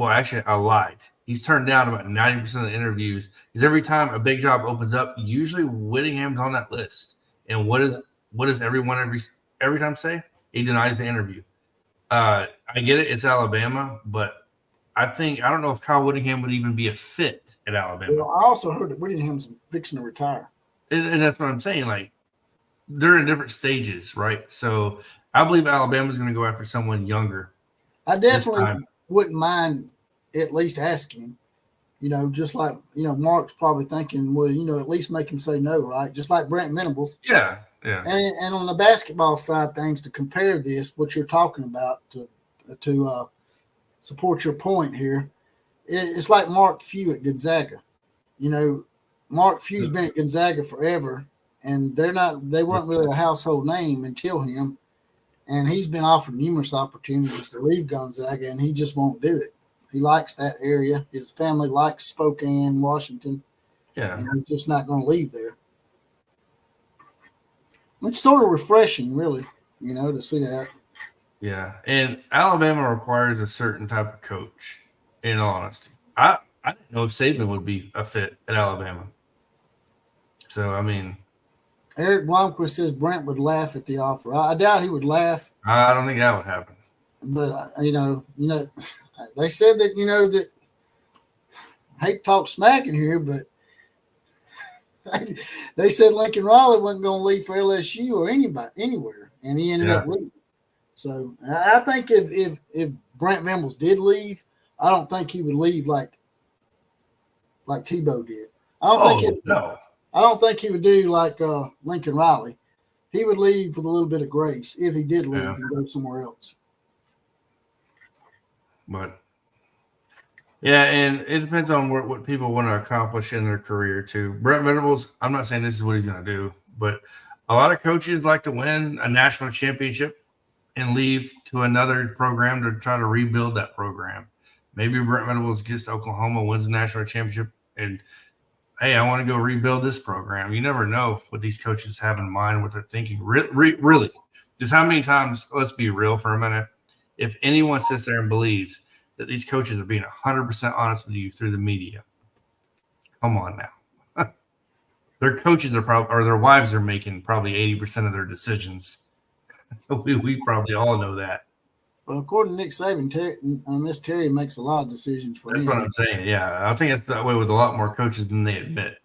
Actually, I lied. He's turned down about 90% of the interviews because every time a big job opens up, usually Whittingham's on that list. And what does everyone every time say? He denies the interview. I get it. It's Alabama, but I don't know if Kyle Whittingham would even be a fit at Alabama. Well, I also heard that Whittingham's fixing to retire. And that's what I'm saying. Like, they're in different stages, right? So I believe Alabama's going to go after someone younger. I definitely wouldn't mind at least asking him. Just like, Mark's probably thinking, well, at least make him say no, right? Just like Brent Venables. Yeah. Yeah. And on the basketball side of things, to compare this, what you're talking about, to support your point here, it's like Mark Few at Gonzaga. Mark Few's been at Gonzaga forever, and they weren't really a household name until him. And he's been offered numerous opportunities to leave Gonzaga, and he just won't do it. He likes that area. His family likes Spokane, Washington. Yeah. And he's just not going to leave there. It's sort of refreshing, really, to see that. Yeah, and Alabama requires a certain type of coach, in all honesty. I didn't know if Saban would be a fit at Alabama. So, I mean. Eric Blomquist says Brent would laugh at the offer. I doubt he would laugh. I don't think that would happen. But, they said that, that I hate to talk smack in here, but they said Lincoln Riley wasn't going to leave for LSU or anywhere, and he ended up leaving. So I think if Brent Venables did leave, I don't think he would leave like Tebow did. I don't think no. I don't think he would do like Lincoln Riley. He would leave with a little bit of grace if he did leave and go somewhere else. But yeah, and it depends on what people want to accomplish in their career too. Brent Venables, I'm not saying this is what he's going to do, but a lot of coaches like to win a national championship and leave to another program to try to rebuild that program. Maybe Brent Venables gets to Oklahoma, wins the national championship, and hey, I want to go rebuild this program. You never know what these coaches have in mind, what they're thinking. Really, just how many times, let's be real for a minute, if anyone sits there and believes that these coaches are being 100% honest with you through the media, come on now. Their coaches are probably, or their wives are making probably 80% of their decisions. we probably all know that. Well, according to Nick Saban, Miss Terry makes a lot of decisions for him. That's what I'm saying. Yeah, I think it's that way with a lot more coaches than they admit.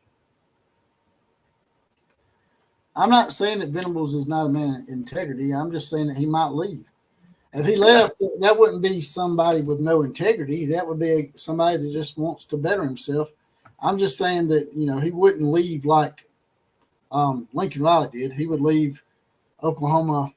I'm not saying that Venables is not a man of integrity. I'm just saying that he might leave. If he left, that wouldn't be somebody with no integrity. That would be somebody that just wants to better himself. I'm just saying that, he wouldn't leave like Lincoln Riley did. He would leave Oklahoma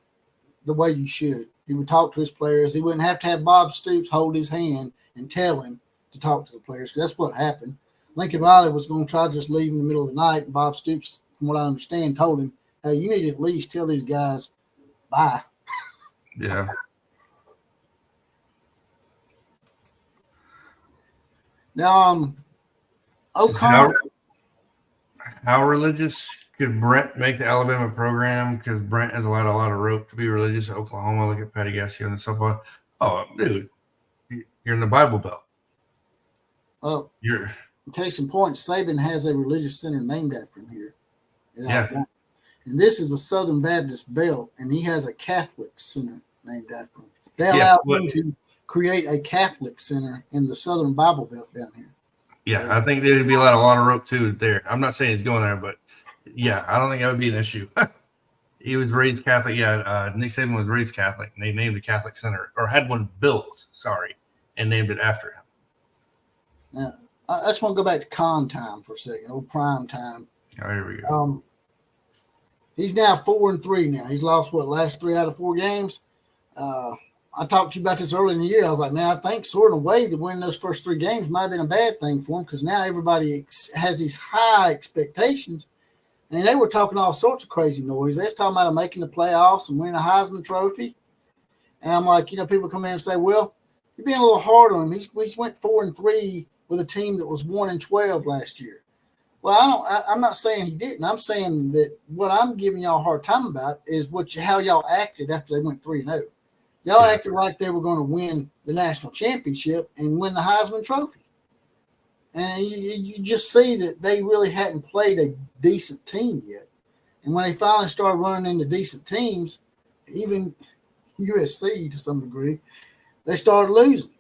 the way you should. He would talk to his players. He wouldn't have to have Bob Stoops hold his hand and tell him to talk to the players. That's what happened. Lincoln Riley was going to try to just leave in the middle of the night, and Bob Stoops, from what I understand, told him, hey, you need to at least tell these guys bye. Yeah. Now, O'Connor. How religious could Brent make the Alabama program? Because Brent has a lot of rope to be religious at Oklahoma. Look at Patty Gassio and stuff. Oh, dude, you're in the Bible Belt. Well, case in point, Saban has a religious center named after him here. Yeah. And this is a Southern Baptist belt, and he has a Catholic center named after him. They allowed him to create a Catholic center in the Southern Bible Belt down here. Yeah, so, I think there'd be a lot of rope too there. I'm not saying he's going there, but yeah, I don't think that would be an issue. He was raised Catholic. Yeah, Nick Saban was raised Catholic, and they named the Catholic Center, or had one built, and named it after him. Now, I just want to go back to con time for a second, old prime time. Oh, here we go. He's now 4-3 now. He's lost, last 3 out of 4 games? I talked to you about this early in the year. I was like, man, I think sort of a way that winning those first 3 games might have been a bad thing for him, because now everybody has these high expectations. And they were talking all sorts of crazy noise. They was talking about making the playoffs and winning a Heisman Trophy. And I'm like, people come in and say, well, you're being a little hard on him. We went 4-3 with a team that was 1-12 last year. Well, I'm not saying he didn't. I'm saying that what I'm giving y'all a hard time about is how y'all acted after they went 3-0. Y'all acted like they were going to win the national championship and win the Heisman Trophy. And you just see that they really hadn't played a decent team yet. And when they finally started running into decent teams, even USC to some degree, they started losing.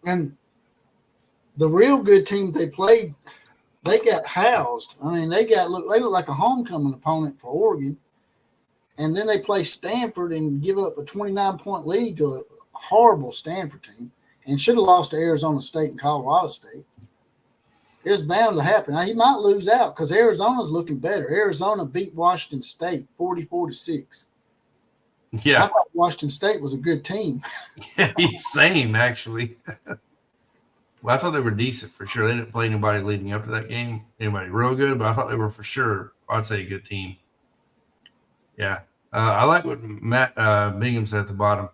And the real good team they played, they got housed. I mean, they look like a homecoming opponent for Oregon. And then they play Stanford and give up a 29-point lead to a horrible Stanford team, and should have lost to Arizona State and Colorado State. It's bound to happen. Now, he might lose out because Arizona's looking better. Arizona beat Washington State 44-6. Yeah. I thought Washington State was a good team. Yeah, same, actually. Well, I thought they were decent for sure. They didn't play anybody leading up to that game, anybody real good, but I thought they were for sure, I'd say, a good team. Yeah. I like what Matt Bingham said at the bottom.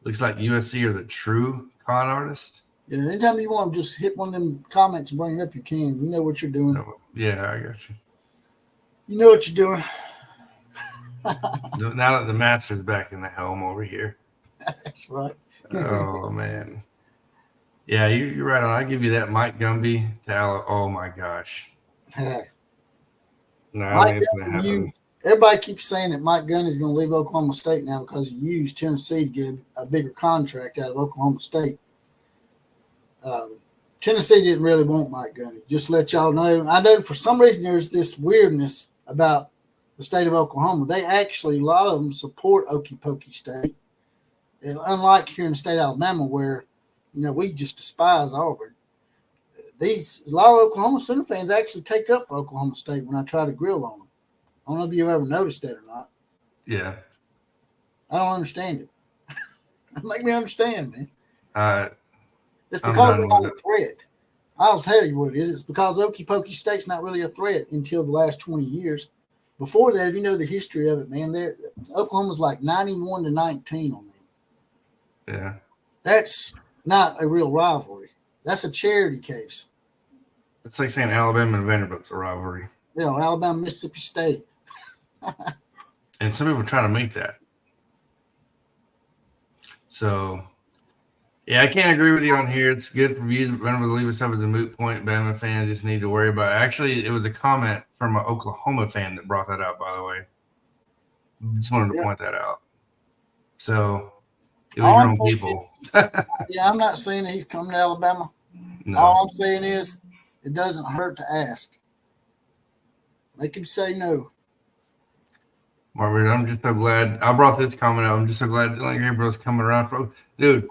Looks like USC are the true con artist. Yeah, anytime you want to just hit one of them comments and bring it up, you can. You know what you're doing. Yeah, I got you. You know what you're doing. Now that the master's back in the helm over here. That's right. Oh, man. Yeah, you're right on. I give you that Mike Gumby to oh, my gosh. Hey. No, I think it's going to happen. Everybody keeps saying that Mike Gundy's going to leave Oklahoma State now because he used Tennessee to get a bigger contract out of Oklahoma State. Tennessee didn't really want Mike Gundy. Just to let y'all know. I know for some reason there's this weirdness about the state of Oklahoma. They actually, a lot of them support Okie Pokey State. And unlike here in the state of Alabama where, we just despise Auburn. A lot of Oklahoma Sooner fans actually take up for Oklahoma State when I try to grill on them. I don't know if you've ever noticed that or not. Yeah. I don't understand it. Make me understand, man. It's I'm because done they're not with a threat. I'll tell you what it is. It's because Okie State's not really a threat until the last 20 years. Before that, if you know the history of it, man, Oklahoma's like 91-19 on them. Yeah. That's not a real rivalry. That's a charity case. It's like saying Alabama and Vanderbilt's a rivalry. You know, Alabama, Mississippi State. And some people try to make that. So, yeah, I can't agree with you on here. It's good for views, but Bama will leave us up as a moot point. Bama fans just need to worry about it. Actually, it was a comment from an Oklahoma fan that brought that up, by the way. Just wanted to point that out. So, it was your own people. Yeah, I'm not saying that he's coming to Alabama. No. All I'm saying is it doesn't hurt to ask. Make him say no. Marvin, I'm just so glad. I brought this comment up. I'm just so glad Dillon Gabriel's coming around. Dude,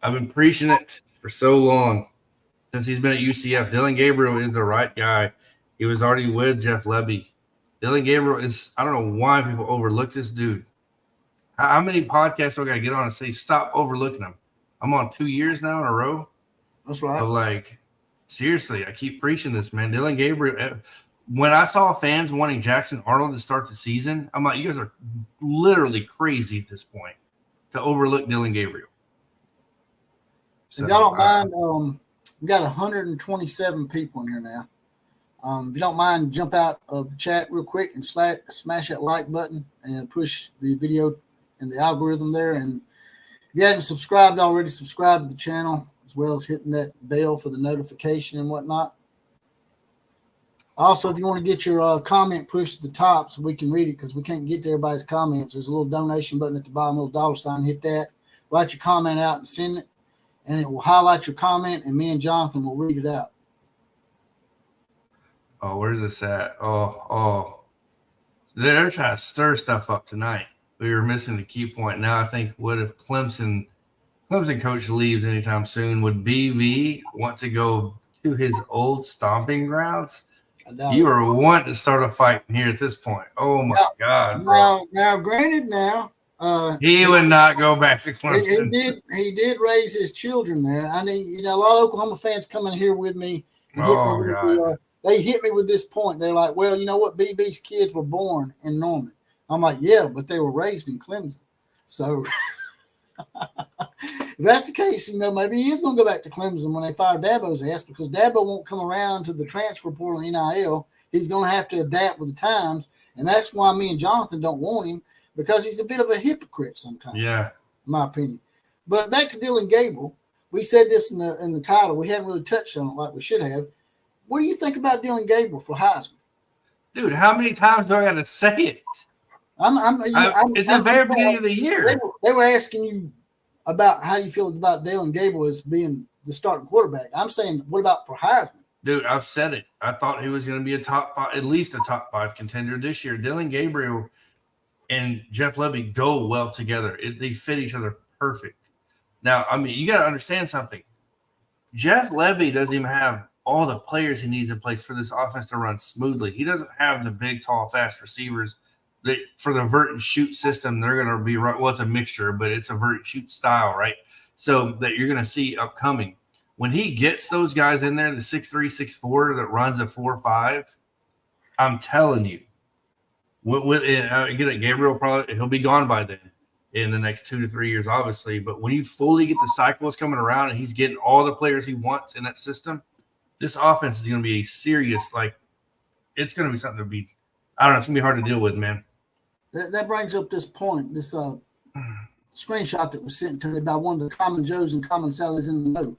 I've been preaching it for so long since he's been at UCF. Dillon Gabriel is the right guy. He was already with Jeff Lebby. Dillon Gabriel is – I don't know why people overlook this dude. How many podcasts do I got to get on and say, stop overlooking him? I'm on 2 years now in a row. That's right. Of like, seriously, I keep preaching this, man. Dillon Gabriel – when I saw fans wanting Jackson Arnold to start the season, I'm like, you guys are literally crazy at this point to overlook Dillon Gabriel. So, if y'all don't mind, we got 127 people in here now. If you don't mind, jump out of the chat real quick and smash that like button and push the video in the algorithm there. And if you hadn't subscribed already, subscribe to the channel as well as hitting that bell for the notification and whatnot. Also, if you want to get your comment pushed to the top so we can read it because we can't get to everybody's comments, there's a little donation button at the bottom, a little dollar sign. Hit that. Write your comment out and send it, and it will highlight your comment, and me and Jonathan will read it out. Oh, where's this at? Oh. They're trying to stir stuff up tonight. We were missing the key point. Now I think, what if Clemson coach leaves anytime soon? Would BV want to go to his old stomping grounds? You are wanting to start a fight here at this point. Oh my God, bro. Now, granted, he would not go back to Clemson. He did raise his children there. I mean, a lot of Oklahoma fans come in here with me. They hit me with this point. They're like, well, you know what? BB's kids were born in Norman. I'm like, yeah, but they were raised in Clemson. So if that's the case, maybe he is going to go back to Clemson when they fire Dabo's ass because Dabo won't come around to the transfer portal NIL. He's going to have to adapt with the times, and that's why me and Jonathan don't want him because he's a bit of a hypocrite sometimes. Yeah, in my opinion. But back to Dillon Gabriel, we said this in the title. We hadn't really touched on it like we should have. What do you think about Dillon Gabriel for Heisman? Dude, how many times do I got to say it? It's the very beginning of the year. They were asking you about how you feel about Dillon Gabriel as being the starting quarterback. I'm saying, what about for Heisman? Dude, I've said it. I thought he was going to be at least a top 5 contender this year. Dillon Gabriel and Jeff Lebby go well together. They fit each other perfect. Now, I mean, you got to understand something. Jeff Lebby doesn't even have all the players he needs in place for this offense to run smoothly. He doesn't have the big, tall, fast receivers. For the vert and shoot system, they're going to be right. Well, it's a mixture, but it's a vert and shoot style, right? So that you're going to see upcoming. When he gets those guys in there, the 6'3", 6'4", that runs a 4.5, I'm telling you, Gabriel he'll be gone by then in the next 2 to 3 years, obviously. But when you fully get the cycles coming around and he's getting all the players he wants in that system, this offense is going to be a serious, it's going to be something to be. I don't know. It's going to be hard to deal with, man. That brings up this point, this screenshot that was sent to me by one of the Common Joes and Common Sallies in the note.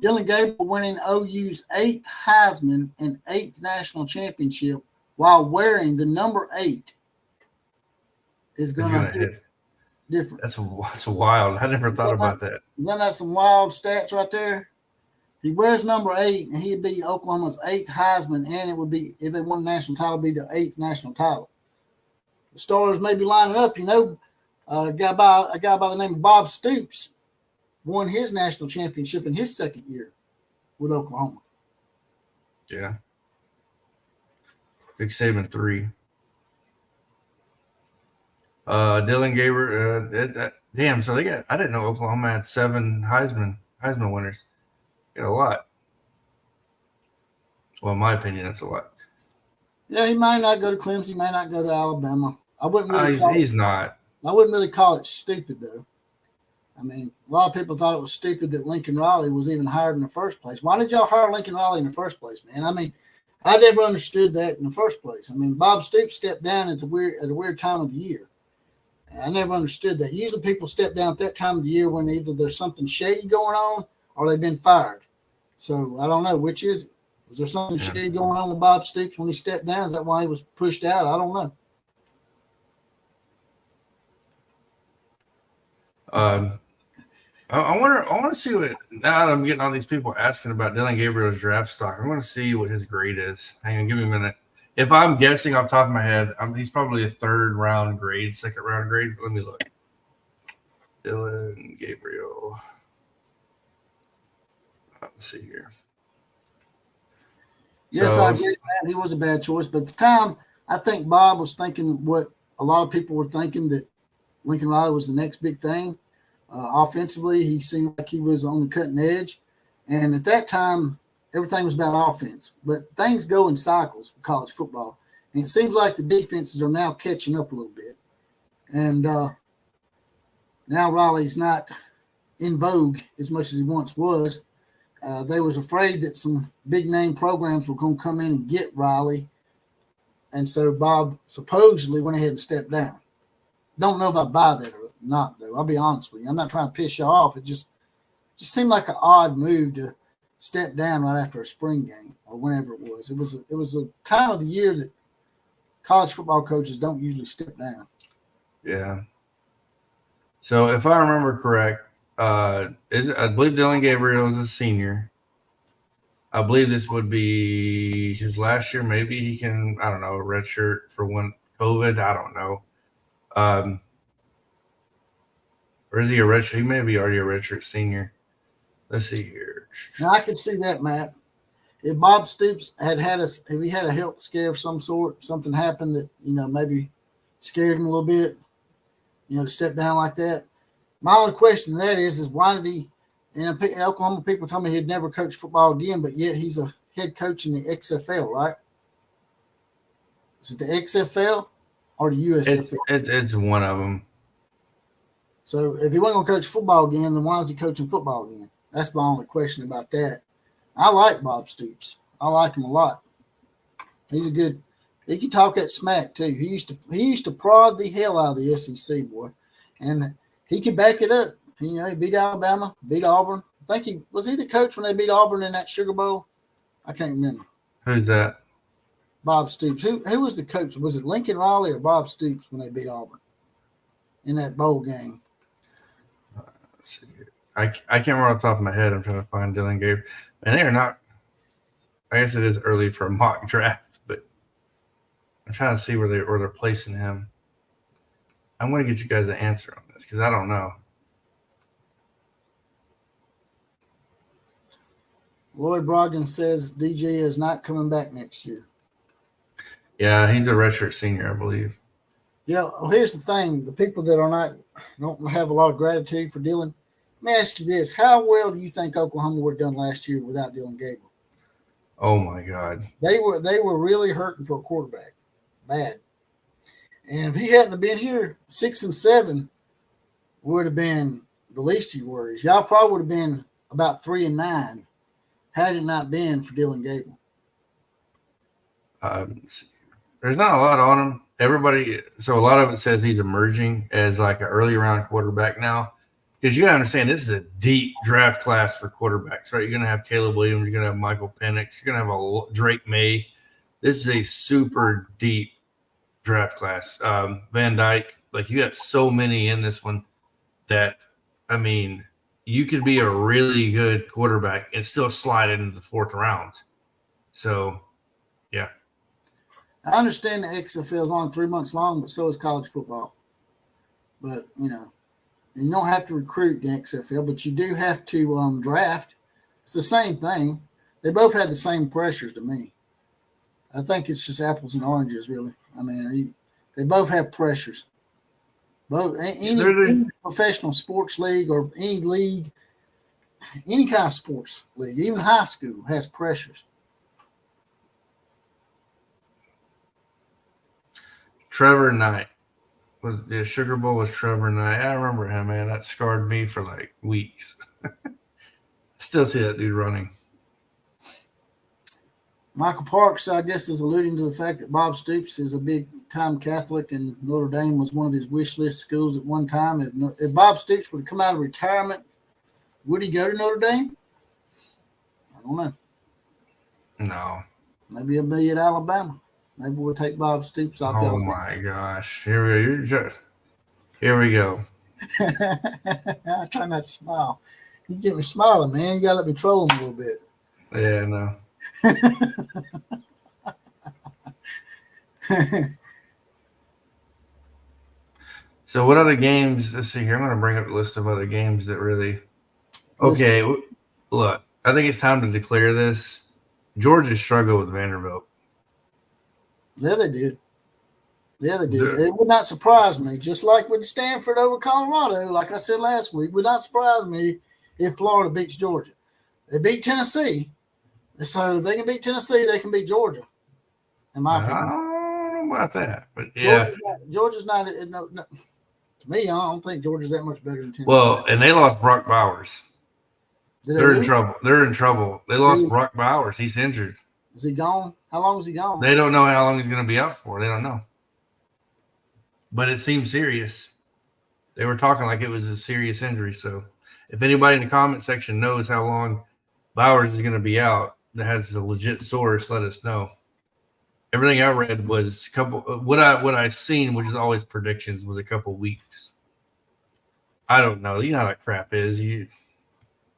Dillon Gabriel winning OU's 8th Heisman and 8th national championship while wearing the number 8 is going to hit different. That's wild. I never thought about that. Isn't that some wild stats right there? He wears number 8, and he'd be Oklahoma's 8th Heisman, and it would be, if they won the national title, be their 8th national title. The stars may be lining up. A guy by the name of Bob Stoops won his national championship in his second year with Oklahoma. Yeah. Big Saban 3. Dillon Gabriel. Damn, so they got. I didn't know Oklahoma had 7 Heisman winners. Got a lot. Well, in my opinion, that's a lot. Yeah, he might not go to Clemson. He might not go to Alabama. I wouldn't really. He's not. I wouldn't really call it stupid though. I mean, a lot of people thought it was stupid that Lincoln Riley was even hired in the first place. Why did y'all hire Lincoln Riley in the first place, man? I mean, I never understood that in the first place. I mean, Bob Stoops stepped down at a weird time of the year. I never understood that. Usually people step down at that time of the year when either there's something shady going on or they've been fired. So I don't know, which is it? Was there something shady going on with Bob Stoops when he stepped down? Is that why he was pushed out? I don't know. I want to see what, now that I'm getting all these people asking about Dillon Gabriel's draft stock, I want to see what his grade is. Hang on, give me a minute. If I'm guessing off the top of my head, he's probably a 3rd round grade, 2nd round grade. Let me look. Dillon Gabriel. Let's see here. Yes, I agree, man. He was a bad choice. But at the time, I think Bob was thinking what a lot of people were thinking, that Lincoln Riley was the next big thing. Offensively, he seemed like he was on the cutting edge. And at that time, everything was about offense. But things go in cycles with college football. And it seems like the defenses are now catching up a little bit. And now Riley's not in vogue as much as he once was. They was afraid that some big-name programs were going to come in and get Riley. And so Bob supposedly went ahead and stepped down. Don't know if I buy that or not, though. I'll be honest with you. I'm not trying to piss you off. It just seemed like an odd move to step down right after a spring game or whenever it was. It was a time of the year that college football coaches don't usually step down. Yeah. So if I remember correct, I believe Dillon Gabriel is a senior. I believe this would be his last year. Maybe he can, I don't know, a red shirt for when COVID. I don't know. Or is he a redshirt? He may be already a redshirt senior. Let's see here. Now, I could see that, Matt. If Bob Stoops if he had a health scare of some sort, something happened that, maybe scared him a little bit, to step down like that. My only question to that is why did he, Oklahoma people told me he'd never coach football again, but yet he's a head coach in the XFL, right? Is it the XFL or the USFL? It's one of them. So if he wasn't going to coach football again, then why is he coaching football again? That's my only question about that. I like Bob Stoops. I like him a lot. He's he can talk that smack too. He used to prod the hell out of the SEC, boy. And he could back it up. He beat Alabama, beat Auburn. I think was he the coach when they beat Auburn in that Sugar Bowl? I can't remember. Who's that? Bob Stoops. Who was the coach? Was it Lincoln Riley or Bob Stoops when they beat Auburn in that bowl game? Let's see. I can't remember off the top of my head. I'm trying to find Dillon Gabriel. And they are not – I guess it is early for a mock draft, but I'm trying to see where they're placing him. I'm going to get you guys an answer on this because I don't know. Lloyd Brogdon says DJ is not coming back next year. Yeah, he's a redshirt senior, I believe. Yeah, well, here's the thing. The people that don't have a lot of gratitude for Dillon, let me ask you this. How well do you think Oklahoma would have done last year without Dillon Gabriel? Oh, my God. They were really hurting for a quarterback. Bad. And if he hadn't been here, 6 and 7 would have been the least he worries. Y'all probably would have been about 3 and 9 had it not been for Dillon Gabriel. There's not a lot on him. So a lot of it says he's emerging as like an early round quarterback now. Because you got to understand, this is a deep draft class for quarterbacks, right? You're going to have Caleb Williams. You're going to have Michael Penix. You're going to have a Drake May. This is a super deep draft class. Van Dyke, you got so many in this one that, you could be a really good quarterback and still slide into the 4th round. So, yeah. I understand the XFL is on 3 months long, but so is college football. But, you don't have to recruit the XFL, but you do have to draft. It's the same thing. They both had the same pressures to me. I think it's just apples and oranges, really. I mean, they both have pressures. Both any professional sports league or any league, any kind of sports league, even high school has pressures. Trevor Knight was the Sugar Bowl was Trevor Knight. I remember him, man. That scarred me for like weeks. Still see that dude running. Michael Parks, I guess, is alluding to the fact that Bob Stoops is a big-time Catholic and Notre Dame was one of his wish list schools at one time. If Bob Stoops would come out of retirement, would he go to Notre Dame? I don't know. No. Maybe he'll be at Alabama. Maybe we'll take Bob Stoops off. Oh, my gosh. Here we go. I try not to smile. You get me smiling, man. You got to let me troll him a little bit. Yeah, no. So what other games? Let's see here. I'm going to bring up a list of other games that really. Okay, look. I think it's time to declare this. Georgia struggled with Vanderbilt. Yeah, they did. It would not surprise me. Just like with Stanford over Colorado, like I said last week, would not surprise me if Florida beats Georgia. They beat Tennessee. So if they can beat Tennessee, they can beat Georgia. In my opinion. I don't know about that, but yeah. Georgia's not no, to me, I don't think Georgia's that much better than Tennessee. Well, and they lost Brock Bowers. They're in trouble. They lost Brock Bowers. He's injured. Is he gone? How long is he gone? They don't know how long he's going to be out for. They don't know. But it seems serious. They were talking like it was a serious injury. So if anybody in the comment section knows how long Bowers is going to be out, that has a legit source, let us know. Everything I read was what I seen, which is always predictions, was a couple weeks. I don't know. You know how that crap is.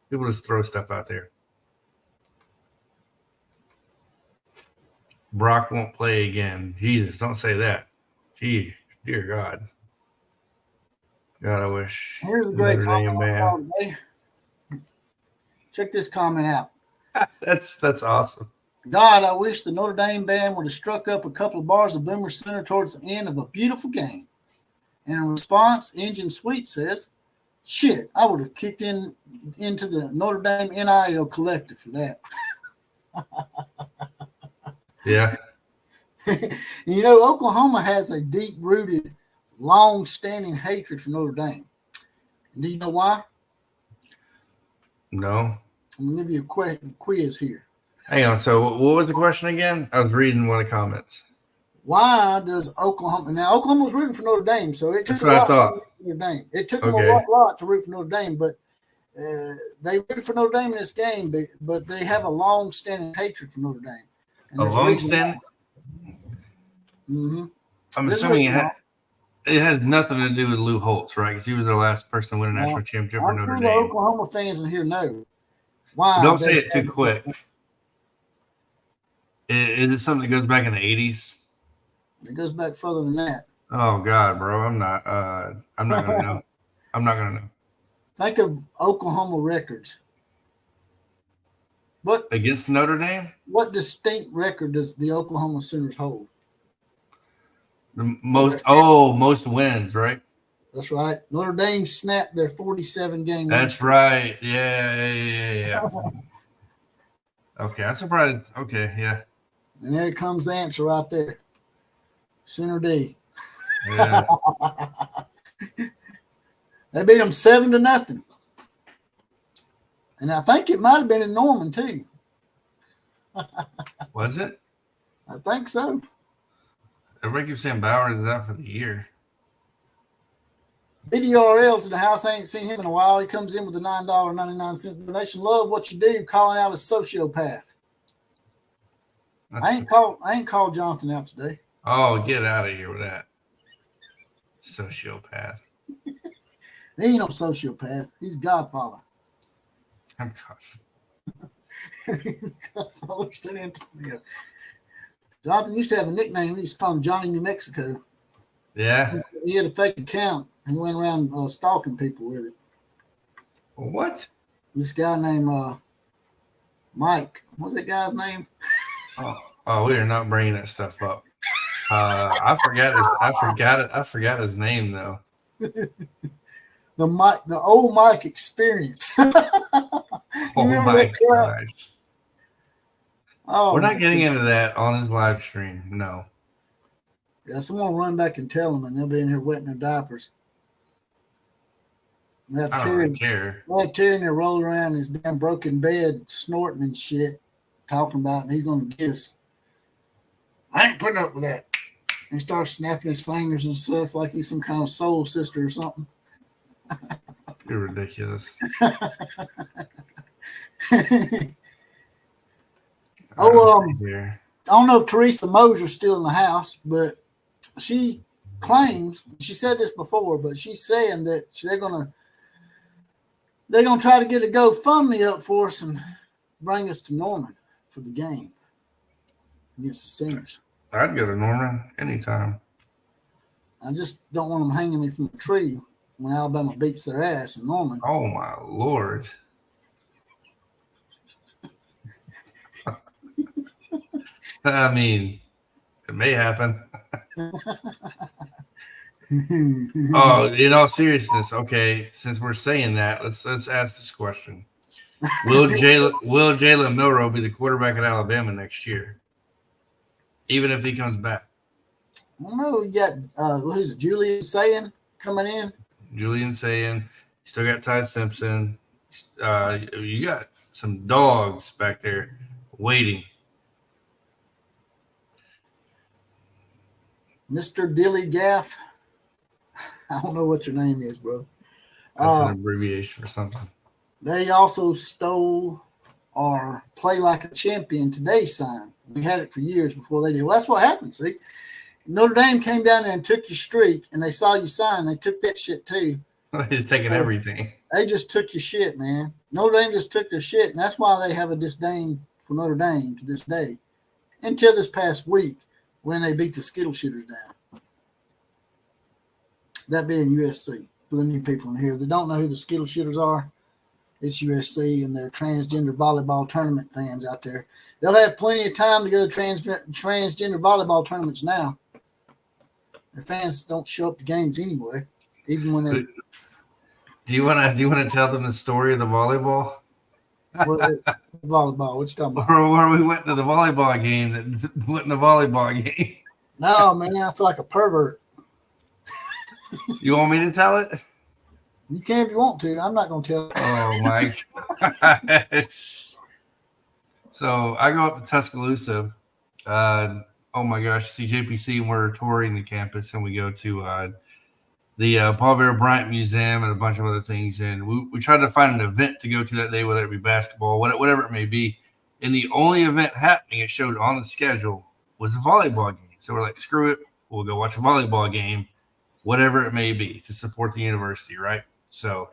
People just throw stuff out there. Brock won't play again. Jesus, don't say that. Gee, dear God. God, I wish. Here's a great comment. Check this comment out. That's awesome. God, I wish the Notre Dame band would have struck up a couple of bars of Boomer Center towards the end of a beautiful game. And in response, Engine Sweet says, shit, I would have kicked into the Notre Dame NIL collective for that. Yeah. You know, Oklahoma has a deep-rooted, long-standing hatred for Notre Dame. And do you know why? No. I'm going to give you a quiz here. Hang on. So what was the question again? I was reading one of the comments. Why does Oklahoma – now, Oklahoma was rooting for Notre Dame, so it took a lot to root for Notre Dame. It took them a lot to root for Notre Dame, but they rooted for Notre Dame in this game, but they have a long-standing hatred for Notre Dame. A long-standing? Mm-hmm. I'm assuming it has nothing to do with Lou Holtz, right? Because he was the last person to win a national championship for Notre Dame. The Oklahoma fans in here know why. Don't say it too quick. Is it something that goes back in the 80s? It goes back further than that. Oh God, bro, I'm not gonna know. I'm not gonna know. Think of Oklahoma records. What against Notre Dame? What distinct record does the Oklahoma Sooners hold? The most wins, right? That's right. Notre Dame snapped their 47-game. That's right. Yeah. Okay, I'm surprised. Okay, yeah. And there comes the answer right there. Sooner D. Yeah. They beat them 7-0. And I think it might have been in Norman, too. Was it? I think so. Everybody keeps saying Bowers is out for the year. VDRL's in the house. I ain't seen him in a while. He comes in with a $9.99 donation. Love what you do, calling out a sociopath. I ain't called Jonathan out today. Oh, get out of here with that. Sociopath. He ain't no sociopath. He's Godfather. I'm Godfather San Antonio. Jonathan used to have a nickname. We used to call him Johnny New Mexico. Yeah. He had a fake account and went around stalking people with it. What? This guy named Mike. What's that guy's name? Oh, we are not bringing that stuff up. I forgot his name though. The old Mike experience. Oh my gosh. Oh, we're not getting into that on his live stream. No. Yeah, someone run back and tell them, and they'll be in here wetting their diapers. I don't really care. We'll have Terry in there rolling around in his damn broken bed, snorting and shit, talking about it, and he's going to get us. I ain't putting up with that. And he starts snapping his fingers and stuff like he's some kind of soul sister or something. You're ridiculous. I don't know if Teresa Moser's still in the house, but she claims, she said this before, but she's saying that they're gonna try to get a GoFundMe up for us and bring us to Norman for the game against the Sooners. I'd go to Norman anytime. I just don't want them hanging me from a tree when Alabama beats their ass in Norman. Oh my Lord. I mean, it may happen. Oh, in all seriousness, okay. Since we're saying that, let's ask this question: Will Jalen Milroe be the quarterback at Alabama next year, even if he comes back? I don't know. You got who's it, Julian Sayin coming in? Julian Sayin. You still got Ty Simpson. You got some dogs back there waiting. Mr. Dilly Gaff. I don't know what your name is, bro. That's an abbreviation or something. They also stole our Play Like a Champion Today sign. We had it for years before they did. Well, that's what happened, see? Notre Dame came down there and took your streak, and they saw you sign. They took that shit, too. He's taking everything. They just took your shit, man. Notre Dame just took their shit, and that's why they have a disdain for Notre Dame to this day. Until this past week, when they beat the Skittle Shooters down. That being USC. For the new people in here that don't know who the Skittle Shooters are, it's USC and their transgender volleyball tournament fans out there. They'll have plenty of time to go to transgender volleyball tournaments now. Their fans don't show up to games anyway, even when they. Do you want to tell them the story of the volleyball? Volleyball, what you talking about? Where we went to the volleyball game that wasn't a volleyball game. No, man, I feel like a pervert. You want me to tell it? You can if you want to. I'm not going to tell it. Oh, my gosh. So I go up to Tuscaloosa. Oh, my gosh. See JPC, and we're touring the campus, and we go to the Paul Bear Bryant Museum and a bunch of other things. And we tried to find an event to go to that day, whether it be basketball, whatever it may be. And the only event happening, it showed on the schedule, was a volleyball game. So we're like, screw it. We'll go watch a volleyball game, whatever it may be, to support the university, right? So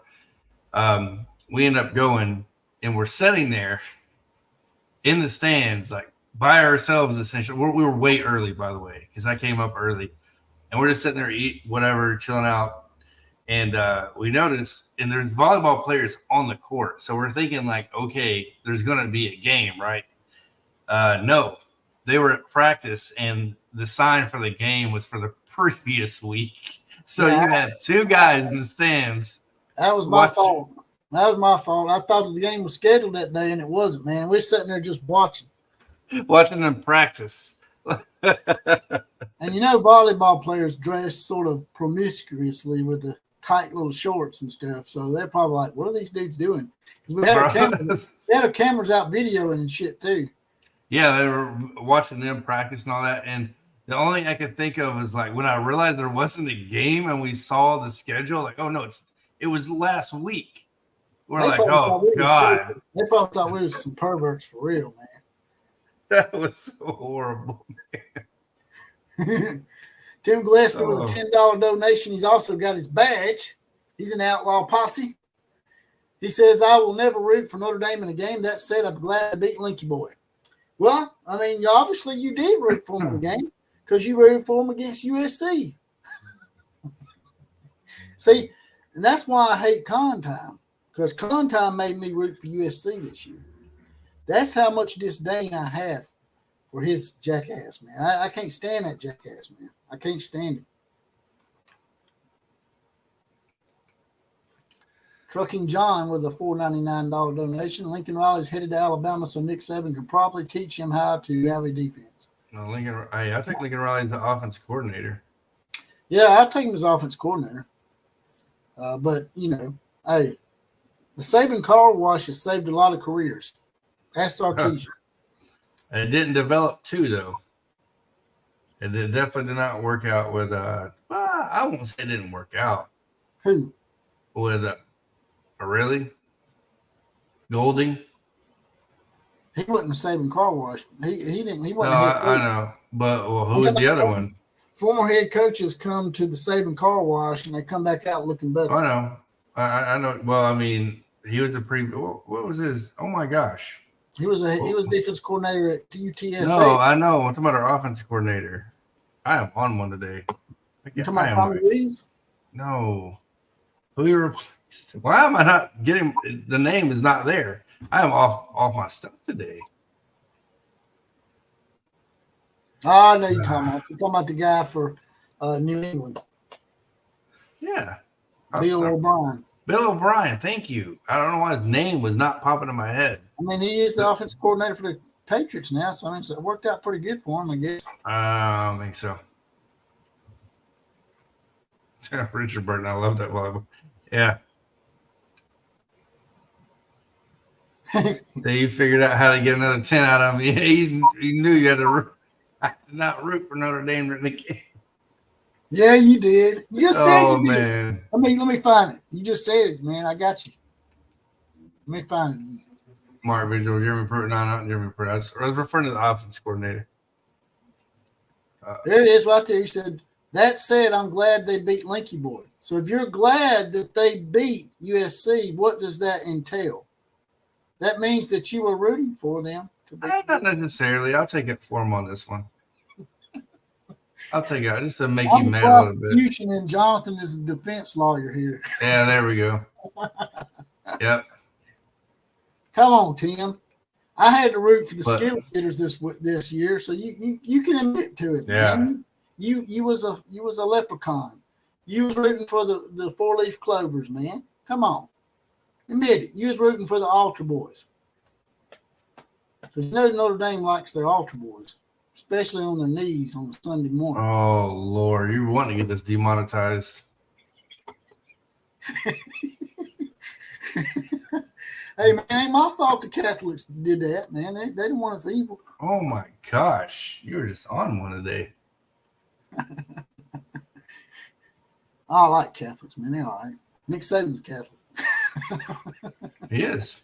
we end up going, and we're sitting there in the stands, like by ourselves, essentially. We were way early, by the way, because I came up early. And we're just sitting there, eat whatever, chilling out. And we noticed, and there's volleyball players on the court. So we're thinking like, okay, there's going to be a game, right? No, they were at practice, and the sign for the game was for the previous week. So you had two guys in the stands. That was my fault. That was my fault. I thought the game was scheduled that day, and it wasn't, man. We're sitting there just watching them practice. And volleyball players dress sort of promiscuously with the tight little shorts and stuff. So they're probably like, what are these dudes doing? Because we had our cameras out videoing and shit too. Yeah, they were watching them practice and all that. And the only thing I could think of is like when I realized there wasn't a game and we saw the schedule, like, oh no, it was last week. We're like, oh God. They probably thought we were some perverts for real, man. That was so horrible, man. Tim Gillespie with a $10 donation. He's also got his badge. He's an outlaw posse. He says, I will never root for Notre Dame in a game. That said, I'm glad I beat Linky Boy. Well, I mean, obviously you did root for him in the game because you rooted for him against USC. See, and that's why I hate con time, because con time made me root for USC this year. That's how much disdain I have for his jackass, man. I can't stand that jackass, man. I can't stand it. Trucking John with a $4.99 donation. Lincoln Riley's headed to Alabama, so Nick Saban can probably teach him how to have a defense. No, I think Lincoln Riley's the offense coordinator. Yeah, I'll take him as offense coordinator. But, hey, the Saban car wash has saved a lot of careers. That's Sarkisian. It didn't develop too, though. It definitely did not work out with I won't say it didn't work out. Who? With really? Golding? He wasn't a Saban car wash. He didn't. He wasn't. No, I know. But who was the other one? Former head coaches come to the Saban car wash and they come back out looking better. I know. I know. Well, I mean, he was what was his? Oh my gosh. He was defense coordinator at UTSA. No, I know. I'm talking about our offensive coordinator. I am on one today. You talking about Tommy Reeves? No. Who you replaced? Why am I not getting the name is not there? I am off my stuff today. Oh, I know you're talking about. You're talking about the guy for New England. Yeah. Bill O'Brien. Bill O'Brien, thank you. I don't know why his name was not popping in my head. I mean, he is the offensive coordinator for the Patriots now, so I mean, it worked out pretty good for him, I guess. I don't think so. Richard Burton, I love that one. Yeah. You figured out how to get another 10 out of me. He knew you had to root. I did not root for Notre Dame during the game. Yeah, you did. You just said you did. Man. Let me find it. You just said it, man. I got you. Let me find it. Mark Visual, Jeremy Pruitt. No, not Jeremy Pruitt. I was referring to the offense coordinator. There it is right there. You said, that said, I'm glad they beat Linky Boy. So if you're glad that they beat USC, what does that entail? That means that you were rooting for them. Not necessarily. I'll take it for him on this one. I'll take it just to make you mad a little bit. And Jonathan is a defense lawyer here. Yeah, there we go. Yep. Come on, Tim. I had to root for the SKITTLE this year, so you can admit to it. Yeah. Man. You was a leprechaun. You was rooting for the 4-leaf clovers, man. Come on. Admit it. You was rooting for the altar boys. So Notre Dame likes their altar boys, especially on their knees on Sunday morning. Oh, Lord. You want to get this demonetized. Hey, man, ain't my fault the Catholics did that, man. They didn't want us evil. Oh, my gosh. You were just on one today. I like Catholics, man. They're all right. Nick Saban's a Catholic. He is.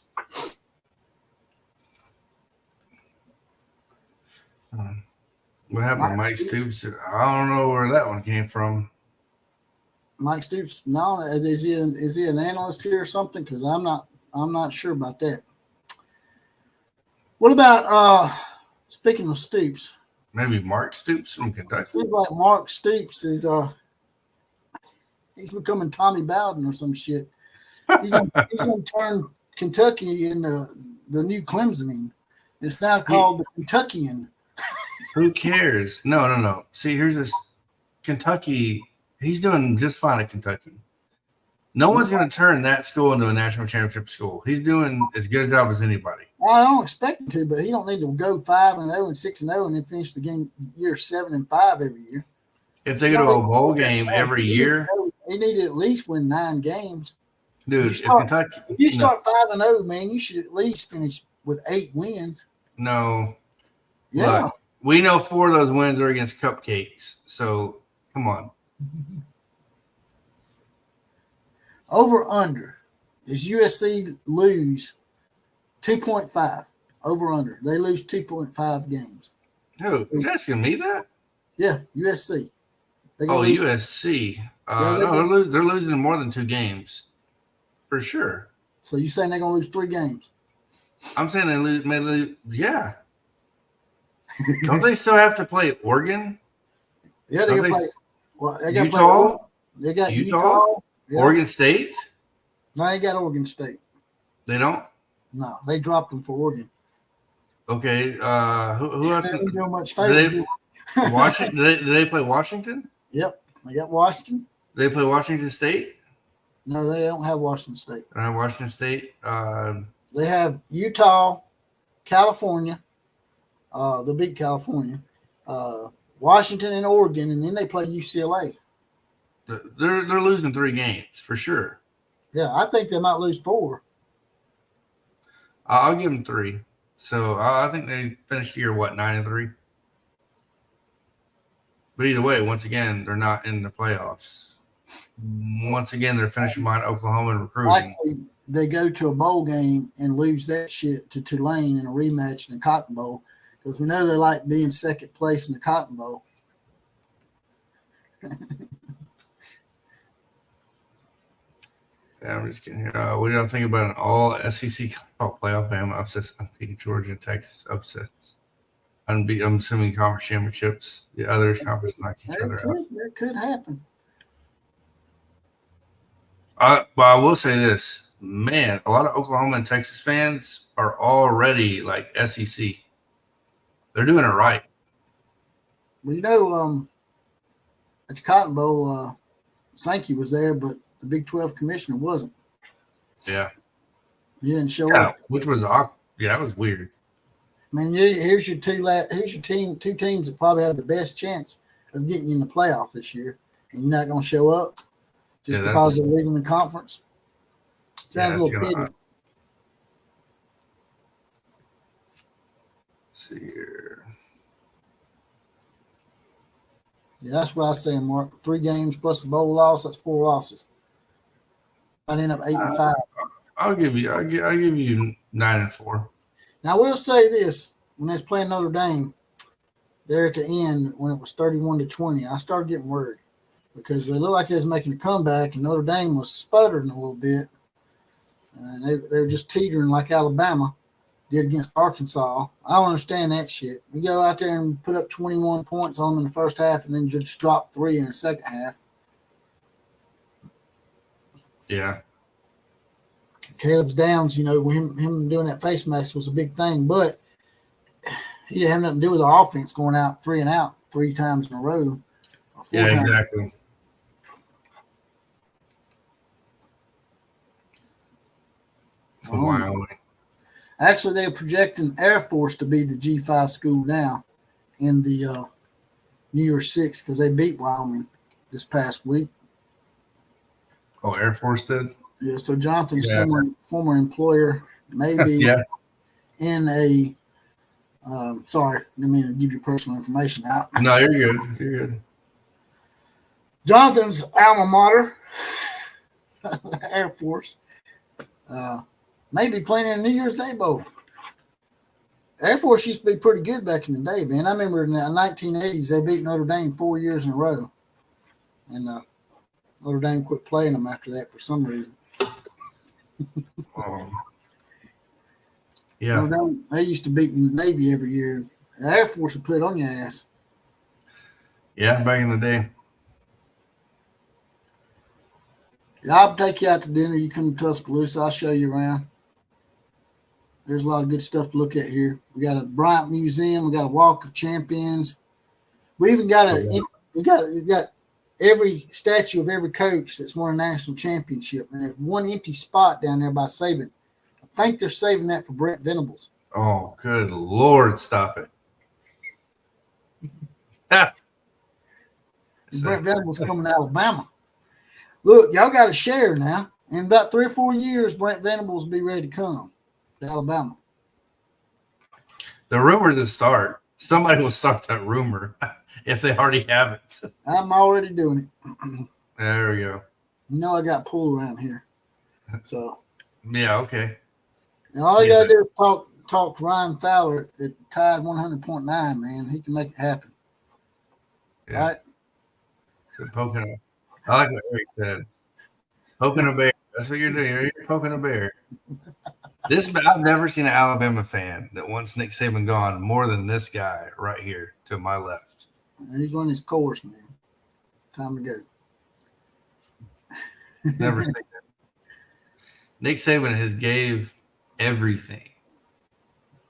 What happened to Mike Stoops? I don't know where that one came from. Mike Stoops? No, is he an analyst here or something? Because I'm not sure about that. What about speaking of Stoops? Maybe Mark Stoops from Kentucky. Seems like Mark Stoops is he's becoming Tommy Bowden or some shit. He's gonna turn Kentucky into the new Clemsoning. It's now called the Kentuckian. Who cares? No. See, here's this Kentucky. He's doing just fine at Kentucky. No one's going to turn that school into a national championship school. He's doing as good a job as anybody. I don't expect him to, but he don't need to go 5-0 and 6-0 and then finish the game year 7-5 every year. If they go to a bowl game every year, he need to at least win 9 games. Dude, if you start 5-0, man, you should at least finish with 8 wins. No. Yeah. Look, we know 4 of those wins are against cupcakes. So, come on. Over under is USC lose 2.5. Over under. They lose 2.5 games. Who? Is asking me that? Yeah, USC. USC. No, they're losing more than 2 games. For sure. So you saying they're going to lose 3 games? I'm saying they may lose. Yeah. Don't they still have to play Oregon? Yeah, they got play. Well, they got Utah. They got Utah. Yeah. Oregon State. No, they got Oregon State. They don't. No, they dropped them for Oregon. Okay. Who else? They didn't do much Did favors. they, Washington? Did they play Washington? Yep, they got Washington. Did they play Washington State? No, they don't have Washington State. Washington State. They have Utah, California. They beat California, Washington, and Oregon, and then they play UCLA. They're losing 3 games for sure. Yeah, I think they might lose 4. I'll give them 3. So I think they finished the year 9-3. But either way, once again, they're not in the playoffs. Once again, they're finishing behind Oklahoma in recruiting. Likely they go to a bowl game and lose that shit to Tulane in a rematch in the Cotton Bowl, because we know they like being second place in the Cotton Bowl. Yeah, I'm just kidding here. What do y'all think about an all SEC playoff? Bama upsets, unbeaten Georgia and Texas upsets. I'm assuming conference championships. The others conference knock each other out. That could happen. But I will say this, man, a lot of Oklahoma and Texas fans are already like SEC. They're doing it right. Well, you know, at the Cotton Bowl, Sankey was there, but the Big 12 commissioner wasn't. Yeah. He didn't show up. Which was awkward. Yeah, that was weird. I mean, here's your two teams that probably have the best chance of getting in the playoff this year, and you're not going to show up just because they're leaving the conference. Sounds a little pity. Let's see here. Yeah, that's what I was saying, Mark. 3 games plus the bowl loss, that's 4 losses. I'd end up 8-5. I'll give you 9-4. Now, I will say this. When they was playing Notre Dame, there at the end, when it was 31-20, I started getting worried because they looked like they was making a comeback, and Notre Dame was sputtering a little bit. And they were just teetering like Alabama did against Arkansas. I don't understand that shit. We go out there and put up 21 points on them in the first half and then just drop 3 in the second half. Yeah. Caleb's downs, him doing that face mask was a big thing, but he didn't have nothing to do with our offense going out 3 and out 3 times in a row. Yeah, exactly. Wyoming. Actually, they're projecting Air Force to be the G5 school now in the New Year's 6 because they beat Wyoming this past week. Oh, Air Force did? Yeah, so Jonathan's former employer maybe in a sorry, I didn't mean to give you personal information out. No, you're good. You're good. Jonathan's alma mater, the Air Force, may be playing in a New Year's Day Bowl. Air Force used to be pretty good back in the day, man. I remember in the 1980s they beat Notre Dame 4 years in a row, and Notre Dame quit playing them after that for some reason. Yeah, Notre Dame, they used to beat the Navy every year. The Air Force would put it on your ass. Yeah, back in the day. Yeah, I'll take you out to dinner. You come to Tuscaloosa. I'll show you around. There's a lot of good stuff to look at here. We got a Bryant Museum. We got a Walk of Champions. We even got we got every statue of every coach that's won a national championship. And there's one empty spot down there by Saban. I think they're saving that for Brent Venables. Oh, good Lord, stop it. Brent Venables coming to Alabama. Look, y'all got to share now. In about 3 or 4 years, Brent Venables will be ready to come to Alabama. The rumor to start. Somebody will start that rumor if they already haven't. I'm already doing it. There we go. You know I got pull around here. So yeah, okay. And all you gotta do is talk to Ryan Fowler at Tide 100.9, man. He can make it happen. Yeah. Right? So poking I like what Eric said. Poking a bear. That's what you're doing. You're poking a bear. I've never seen an Alabama fan that wants Nick Saban gone more than this guy right here to my left. And he's running his course, man. Time to go. Never seen that. Nick Saban has gave everything.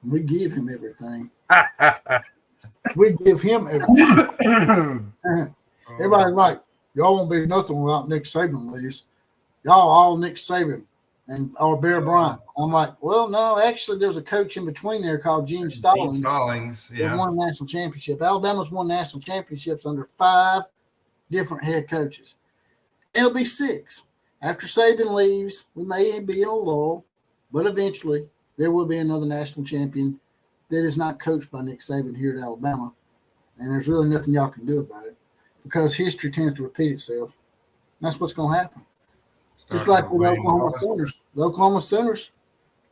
We give him everything. We give him everything. Everybody's like, y'all won't be nothing without Nick Saban leaves. Y'all all Nick Saban or Bear Bryant. I'm like, well, no, actually, there's a coach in between there called Gene Stallings. Yeah. Won a national championship. Alabama's won national championships under 5 different head coaches. It'll be 6. After Saban leaves, we may be in a lull, but eventually there will be another national champion that is not coached by Nick Saban here at Alabama. And there's really nothing y'all can do about it because history tends to repeat itself. And that's what's going to happen. Just like with the Oklahoma Sooners. The Oklahoma Sooners,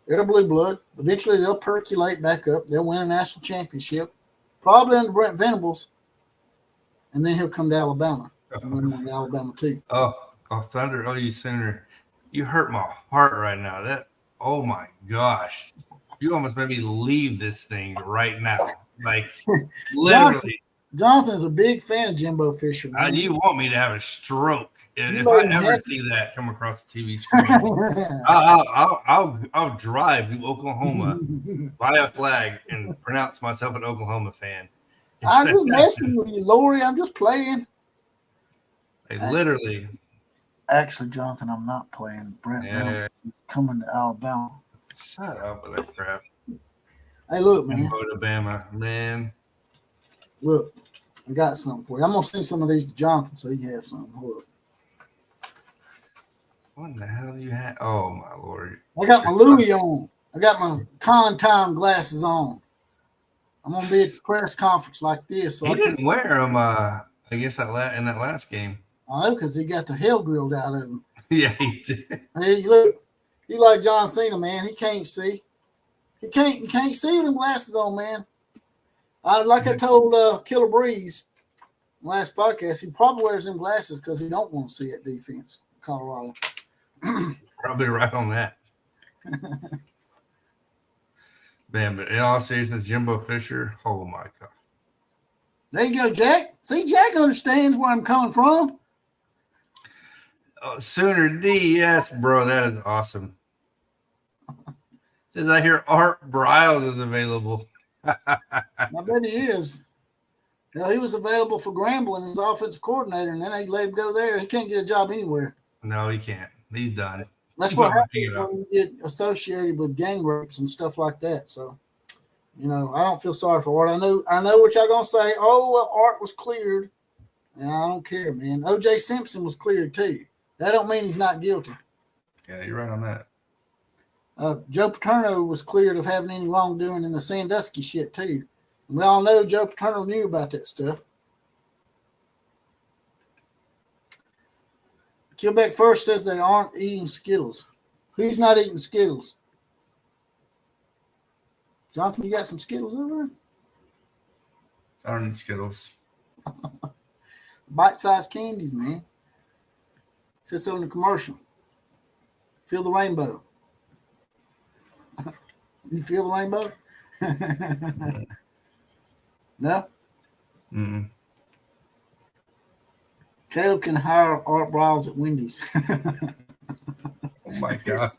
they're blue blood. Eventually they'll percolate back up. They'll win a national championship, probably under Brent Venables, and then he'll come to Alabama and win on Alabama too. Oh, Thunder! Oh, you Sooner! You hurt my heart right now. Oh my gosh! You almost made me leave this thing right now. Like literally. Jonathan's a big fan of Jimbo Fisher. You want me to have a stroke if I ever see that come across the TV screen? I'll drive to Oklahoma, buy a flag, and pronounce myself an Oklahoma fan. I'm just messing with you, Lori. I'm just playing. Literally. Actually, Jonathan, I'm not playing. Brent Venables is coming to Alabama. Shut up with that crap. Hey, look, man. Alabama, man. Look, I got something for you. I'm going to send some of these to Jonathan so he has something. Hold up. What in the hell do you have? Oh, my Lord. I got my Louis on. I got my con time glasses on. I'm going to be at the press conference like this. So he didn't wear them, I guess, in that last game. I know, because he got the hell grilled out of him. Yeah, he did. Hey, look. He like John Cena, man. He can't see. You can't see with them glasses on, man. Like I told Killer Breeze last podcast, he probably wears them glasses because he don't want to see that defense in Colorado. Probably right on that. Man, but in all seriousness, Jimbo Fisher, oh my God. There you go, Jack. See, Jack understands where I'm coming from. Oh, Sooner D, yes, bro, that is awesome. Says I hear Art Briles is available. I bet he is. Now, he was available for Grambling as offensive coordinator, and then they let him go there. He can't get a job anywhere. No, he can't. He's done. That's what happens when you get associated with gang rapes and stuff like that. So, I don't feel sorry for Art. I know what y'all gonna say. Oh, well, Art was cleared. And I don't care, man. O.J. Simpson was cleared too. That don't mean he's not guilty. Yeah, you're right on that. Joe Paterno was cleared of having any wrongdoing in the Sandusky shit too. And we all know Joe Paterno knew about that stuff. Quebec First says they aren't eating Skittles. Who's not eating Skittles? Jonathan, you got some Skittles over there? I don't need Skittles. Bite-sized candies, man. It says so in the commercial. Feel the rainbow. You feel the rainbow? No? Mm-mm. Caleb can hire Art Briles at Wendy's. Oh, my God.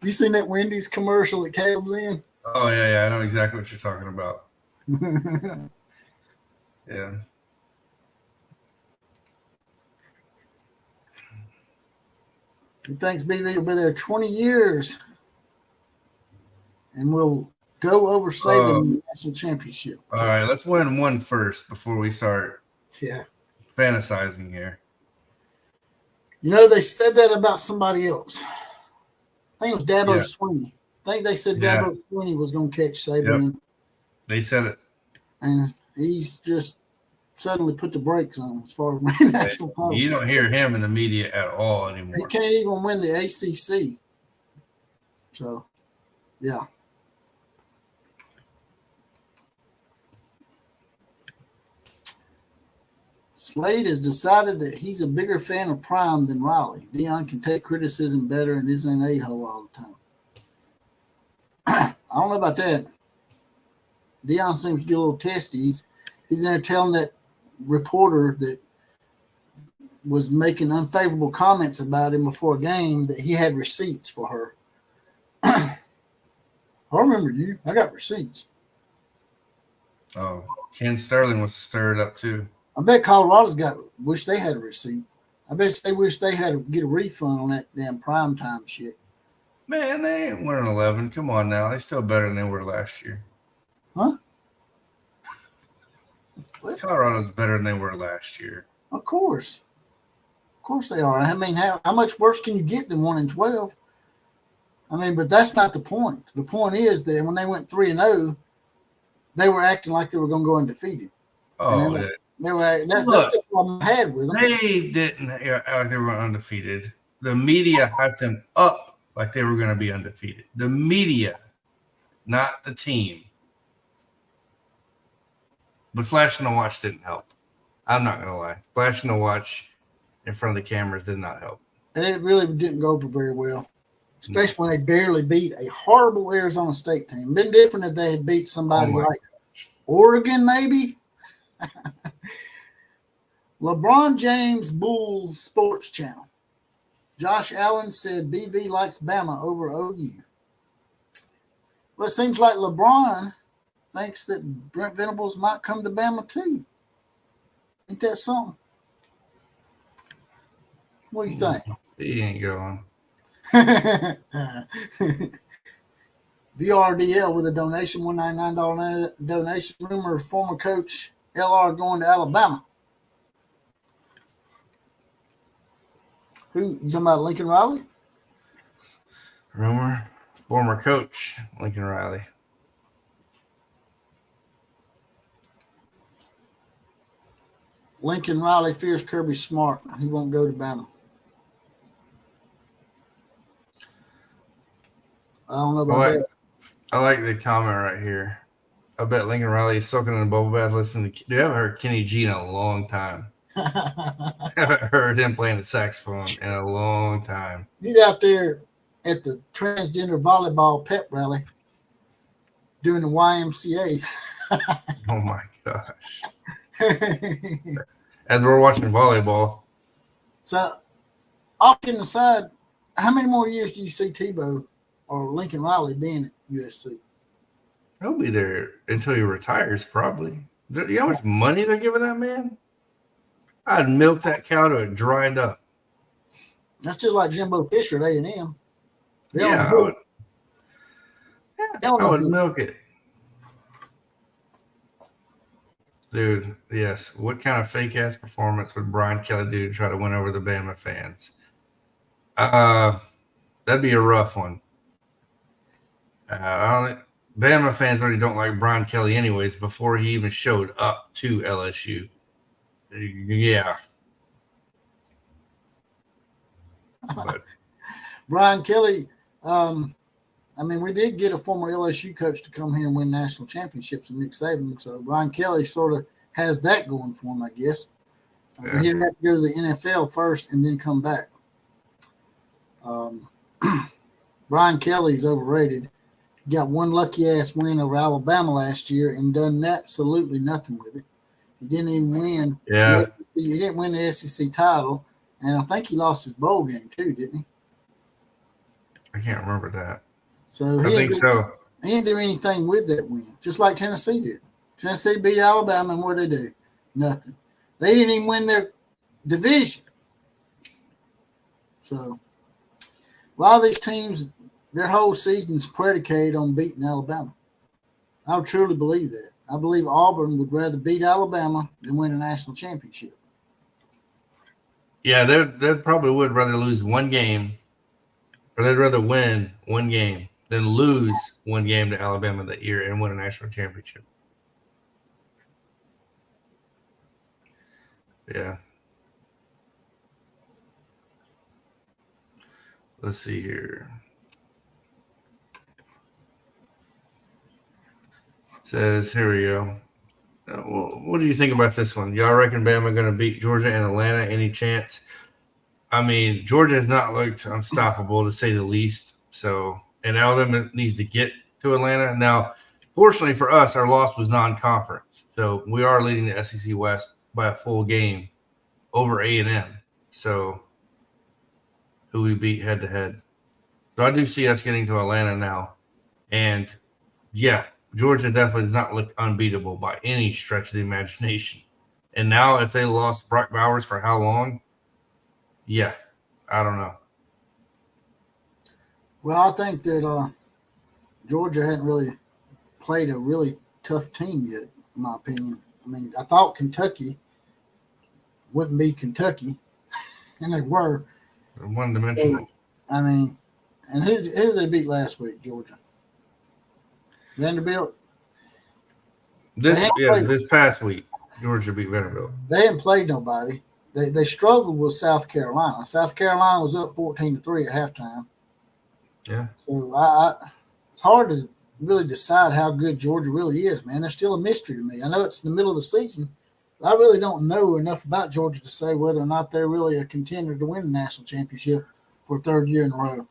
You seen that Wendy's commercial that Caleb's in? Oh, yeah. I know exactly what you're talking about. Yeah. He thinks BV will be there 20 years and we'll go over Saban the national championship. All right, let's win one first before we start fantasizing here. They said that about somebody else. I think it was Dabo Swinney. I think they said Dabo Swinney was going to catch Saban. Yep. They said it. And he's just suddenly put the brakes on as far as national politics. You don't hear him in the media at all anymore. He can't even win the ACC. So, yeah. Slade has decided that he's a bigger fan of Prime than Riley. Dillon can take criticism better and isn't an a-hole all the time. I don't know about that. Dillon seems to get a little testy. He's in there telling that reporter that was making unfavorable comments about him before a game that he had receipts for her. I remember you. I got receipts. Oh, Ken Sterling wants to stir it up too. I bet Colorado's wish they had a receipt. I bet they wish they had to get a refund on that damn primetime shit. Man, they ain't winning 11. Come on now. They're still better than they were last year. Huh? Colorado's better than they were last year. Of course. Of course they are. I mean, how much worse can you get than 1-12? I mean, but that's not the point. The point is that when they went 3-0, they were acting like they were going to go undefeated. Oh, yeah. That's the problem I had with them. They didn't act like they were undefeated. The media hyped them up like they were going to be undefeated. The media, not the team. But flashing the watch didn't help. I'm not going to lie. Flashing the watch in front of the cameras did not help. It really didn't go over very well, especially when they barely beat a horrible Arizona State team. Been different if they had beat somebody like Oregon, maybe. LeBron James Bull Sports Channel. Josh Allen said BV likes Bama over OU. Well, it seems like LeBron thinks that Brent Venables might come to Bama too. Ain't that something? What do you think? He ain't going. VRDL with a donation, $199 donation. Rumor of former coach LR going to Alabama. Who, you talking about Lincoln Riley? Rumor, former coach Lincoln Riley. Lincoln Riley fears Kirby Smart. He won't go to Bama. I don't know about that. I like the comment right here. I bet Lincoln Riley is soaking in a bubble bath listening to. Dude, I haven't heard Kenny G in a long time. I haven't heard him playing the saxophone in a long time. He's out there at the transgender volleyball pep rally doing the YMCA. Oh my gosh. As we're watching volleyball. So, all kidding aside, how many more years do you see Tebow or Lincoln Riley being at USC? He'll be there until he retires, probably. You know how much money they're giving that man? I'd milk that cow till it dried up. That's just like Jimbo Fisher at A&M. Yeah, I would milk it. Dude, yes. What kind of fake-ass performance would Brian Kelly do to try to win over the Bama fans? That'd be a rough one. Bama fans already don't like Brian Kelly anyways before he even showed up to LSU. Yeah. But Brian Kelly, we did get a former LSU coach to come here and win national championships in Nick Saban. So Brian Kelly sort of has that going for him, I guess. Yeah. He'd have to go to the NFL first and then come back. Brian Kelly's overrated. He got one lucky-ass win over Alabama last year and done absolutely nothing with it. He didn't even win. Yeah. He didn't win the SEC title, and I think he lost his bowl game too, didn't he? I can't remember that. So I think so. He didn't do anything with that win, just like Tennessee did. Tennessee beat Alabama, and what did they do? Nothing. They didn't even win their division. So a lot of these teams, their whole season is predicated on beating Alabama. I truly believe that. I believe Auburn would rather beat Alabama than win a national championship. Yeah, they probably would rather lose one game, or they'd rather win one game than lose one game to Alabama that year and win a national championship. Yeah. Let's see here. Says, here we go. What do you think about this one? Y'all reckon Bama going to beat Georgia and Atlanta? Any chance? I mean, Georgia has not looked unstoppable, to say the least. So, and Alabama needs to get to Atlanta. Now, fortunately for us, our loss was non-conference. So, we are leading the SEC West by a full game over A&M. So, who we beat head-to-head. So, I do see us getting to Atlanta now. And Yeah, Georgia definitely does not look unbeatable by any stretch of the imagination. And now, if they lost Brock Bowers for how long? Yeah, I don't know. Well, I think that Georgia hadn't really played a really tough team yet, in my opinion. I mean, I thought Kentucky wouldn't be Kentucky, and they were. One dimensional. I mean, and who did they beat last week? Georgia, Vanderbilt. This past week, Georgia beat Vanderbilt. They hadn't played nobody. They struggled with South Carolina. South Carolina was up 14-3 at halftime. Yeah. So it's hard to really decide how good Georgia really is, man. They're still a mystery to me. I know it's in the middle of the season. I really don't know enough about Georgia to say whether or not they're really a contender to win the national championship for a third year in a row.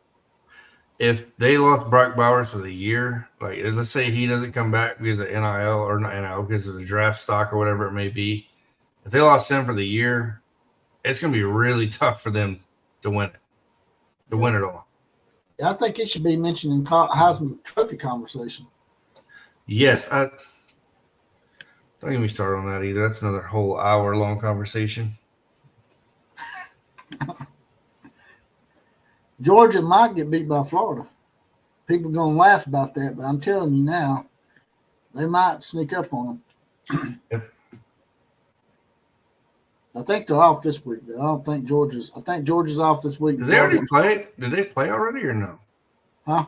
If they lost Brock Bowers for the year, like let's say he doesn't come back because of NIL or not NIL, because of the draft stock or whatever it may be, if they lost him for the year, it's going to be really tough for them to win it, win it all. I think it should be mentioned in Heisman Trophy conversation. Yes, don't get me started on that either. That's another whole hour-long conversation. Georgia might get beat by Florida. People are going to laugh about that, but I'm telling you now, they might sneak up on them. Yep. I think they're off this week. I think Georgia's off this week. Did they already play? Did they play already or no? Huh?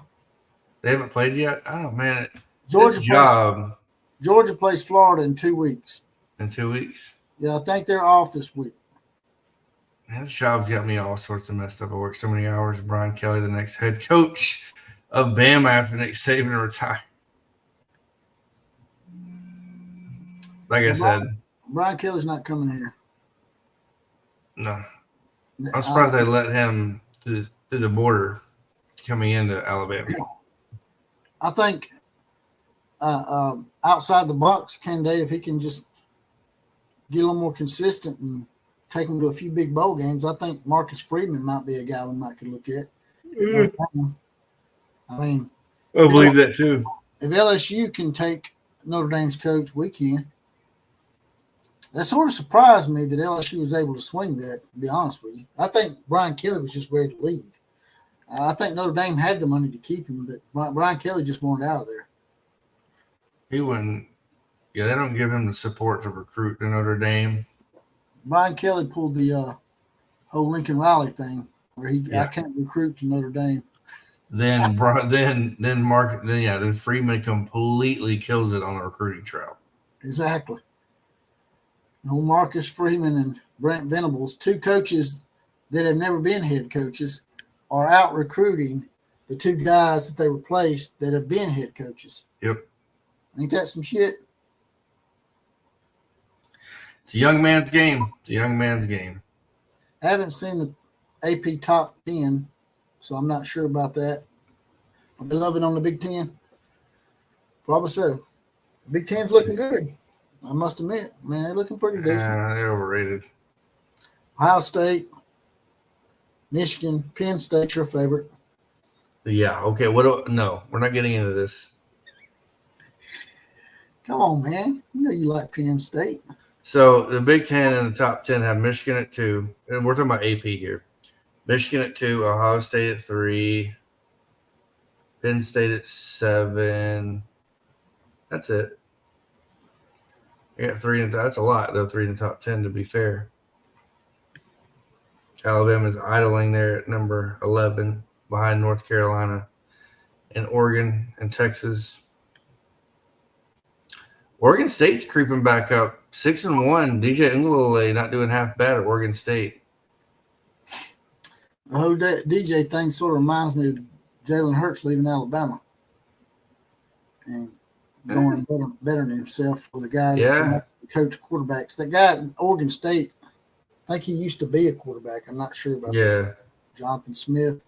They haven't played yet? Oh, man. Georgia plays Florida in 2 weeks. In 2 weeks? Yeah, I think they're off this week. Man, this job's got me all sorts of messed up. I work so many hours. Brian Kelly, the next head coach of Bama after Nick Saban retired. Like I said. Brian Kelly's not coming here. No. I'm surprised they let him through the border coming into Alabama. I think outside the box candidate, if he can just get a little more consistent and take them to a few big bowl games, I think Marcus Freeman might be a guy we might could look at. I mean, I believe that too. If LSU can take Notre Dame's coach, we can. That sort of surprised me that LSU was able to swing that, to be honest with you. I think Brian Kelly was just ready to leave. I think Notre Dame had the money to keep him, but Brian Kelly just wanted out of there. He wouldn't. Yeah, they don't give him the support to recruit to Notre Dame. Brian Kelly pulled the whole Lincoln Riley thing where I can't recruit to Notre Dame. Then Freeman completely kills it on the recruiting trail. Exactly. No, Marcus Freeman and Brent Venables, two coaches that have never been head coaches, are out recruiting the two guys that they replaced that have been head coaches. Yep. Ain't that some shit? It's a young man's game. I haven't seen the AP top 10, so I'm not sure about that. Are they loving on the Big Ten? Probably so. The Big Ten's looking good. I must admit, man, they're looking pretty decent. They're overrated. Ohio State, Michigan, Penn State's your favorite. Yeah. Okay. No, we're not getting into this. Come on, man. You know you like Penn State. So the Big Ten and the top 10 have Michigan at 2, and we're talking about AP here. Michigan at 2, Ohio State at 3, Penn State at 7. That's it. I got 3 in the top. That's a lot, though. 3 in the top 10, to be fair. Alabama's idling there at number 11, behind North Carolina and Oregon and Texas. Oregon State's creeping back up, 6-1. DJ Uiagalelei not doing half bad at Oregon State. The whole DJ thing sort of reminds me of Jalen Hurts leaving Alabama and going bettering himself with a guy that coach quarterbacks. That guy at Oregon State, I think he used to be a quarterback. I'm not sure about that. Jonathan Smith,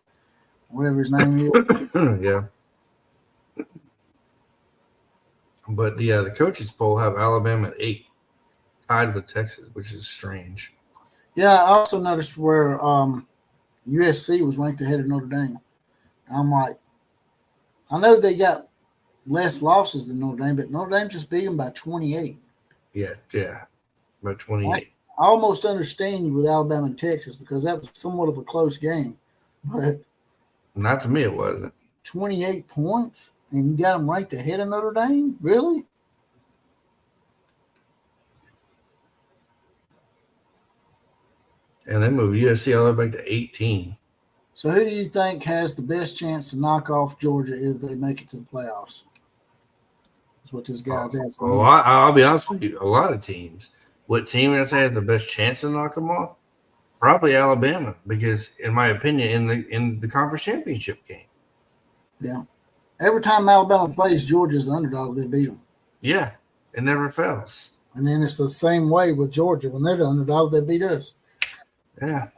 whatever his name is. Yeah. But the coaches poll have Alabama at 8, tied with Texas, which is strange. Yeah, I also noticed where USC was ranked ahead of Notre Dame. I'm like, I know they got less losses than Notre Dame, but Notre Dame just beat them by 28. Yeah, by 28. I almost understand you with Alabama and Texas because that was somewhat of a close game, but not to me it wasn't. 28 points and you got them ranked ahead of Notre Dame, really? And they moved USC all the way back to 18. So who do you think has the best chance to knock off Georgia if they make it to the playoffs? That's what this guy's asking. Well, I'll be honest with you. A lot of teams. What team I say has the best chance to knock them off? Probably Alabama, because in my opinion, in the conference championship game. Yeah. Every time Alabama plays Georgia's the underdog, they beat them. Yeah, it never fails. And then it's the same way with Georgia. When they're the underdog, they beat us. Yeah.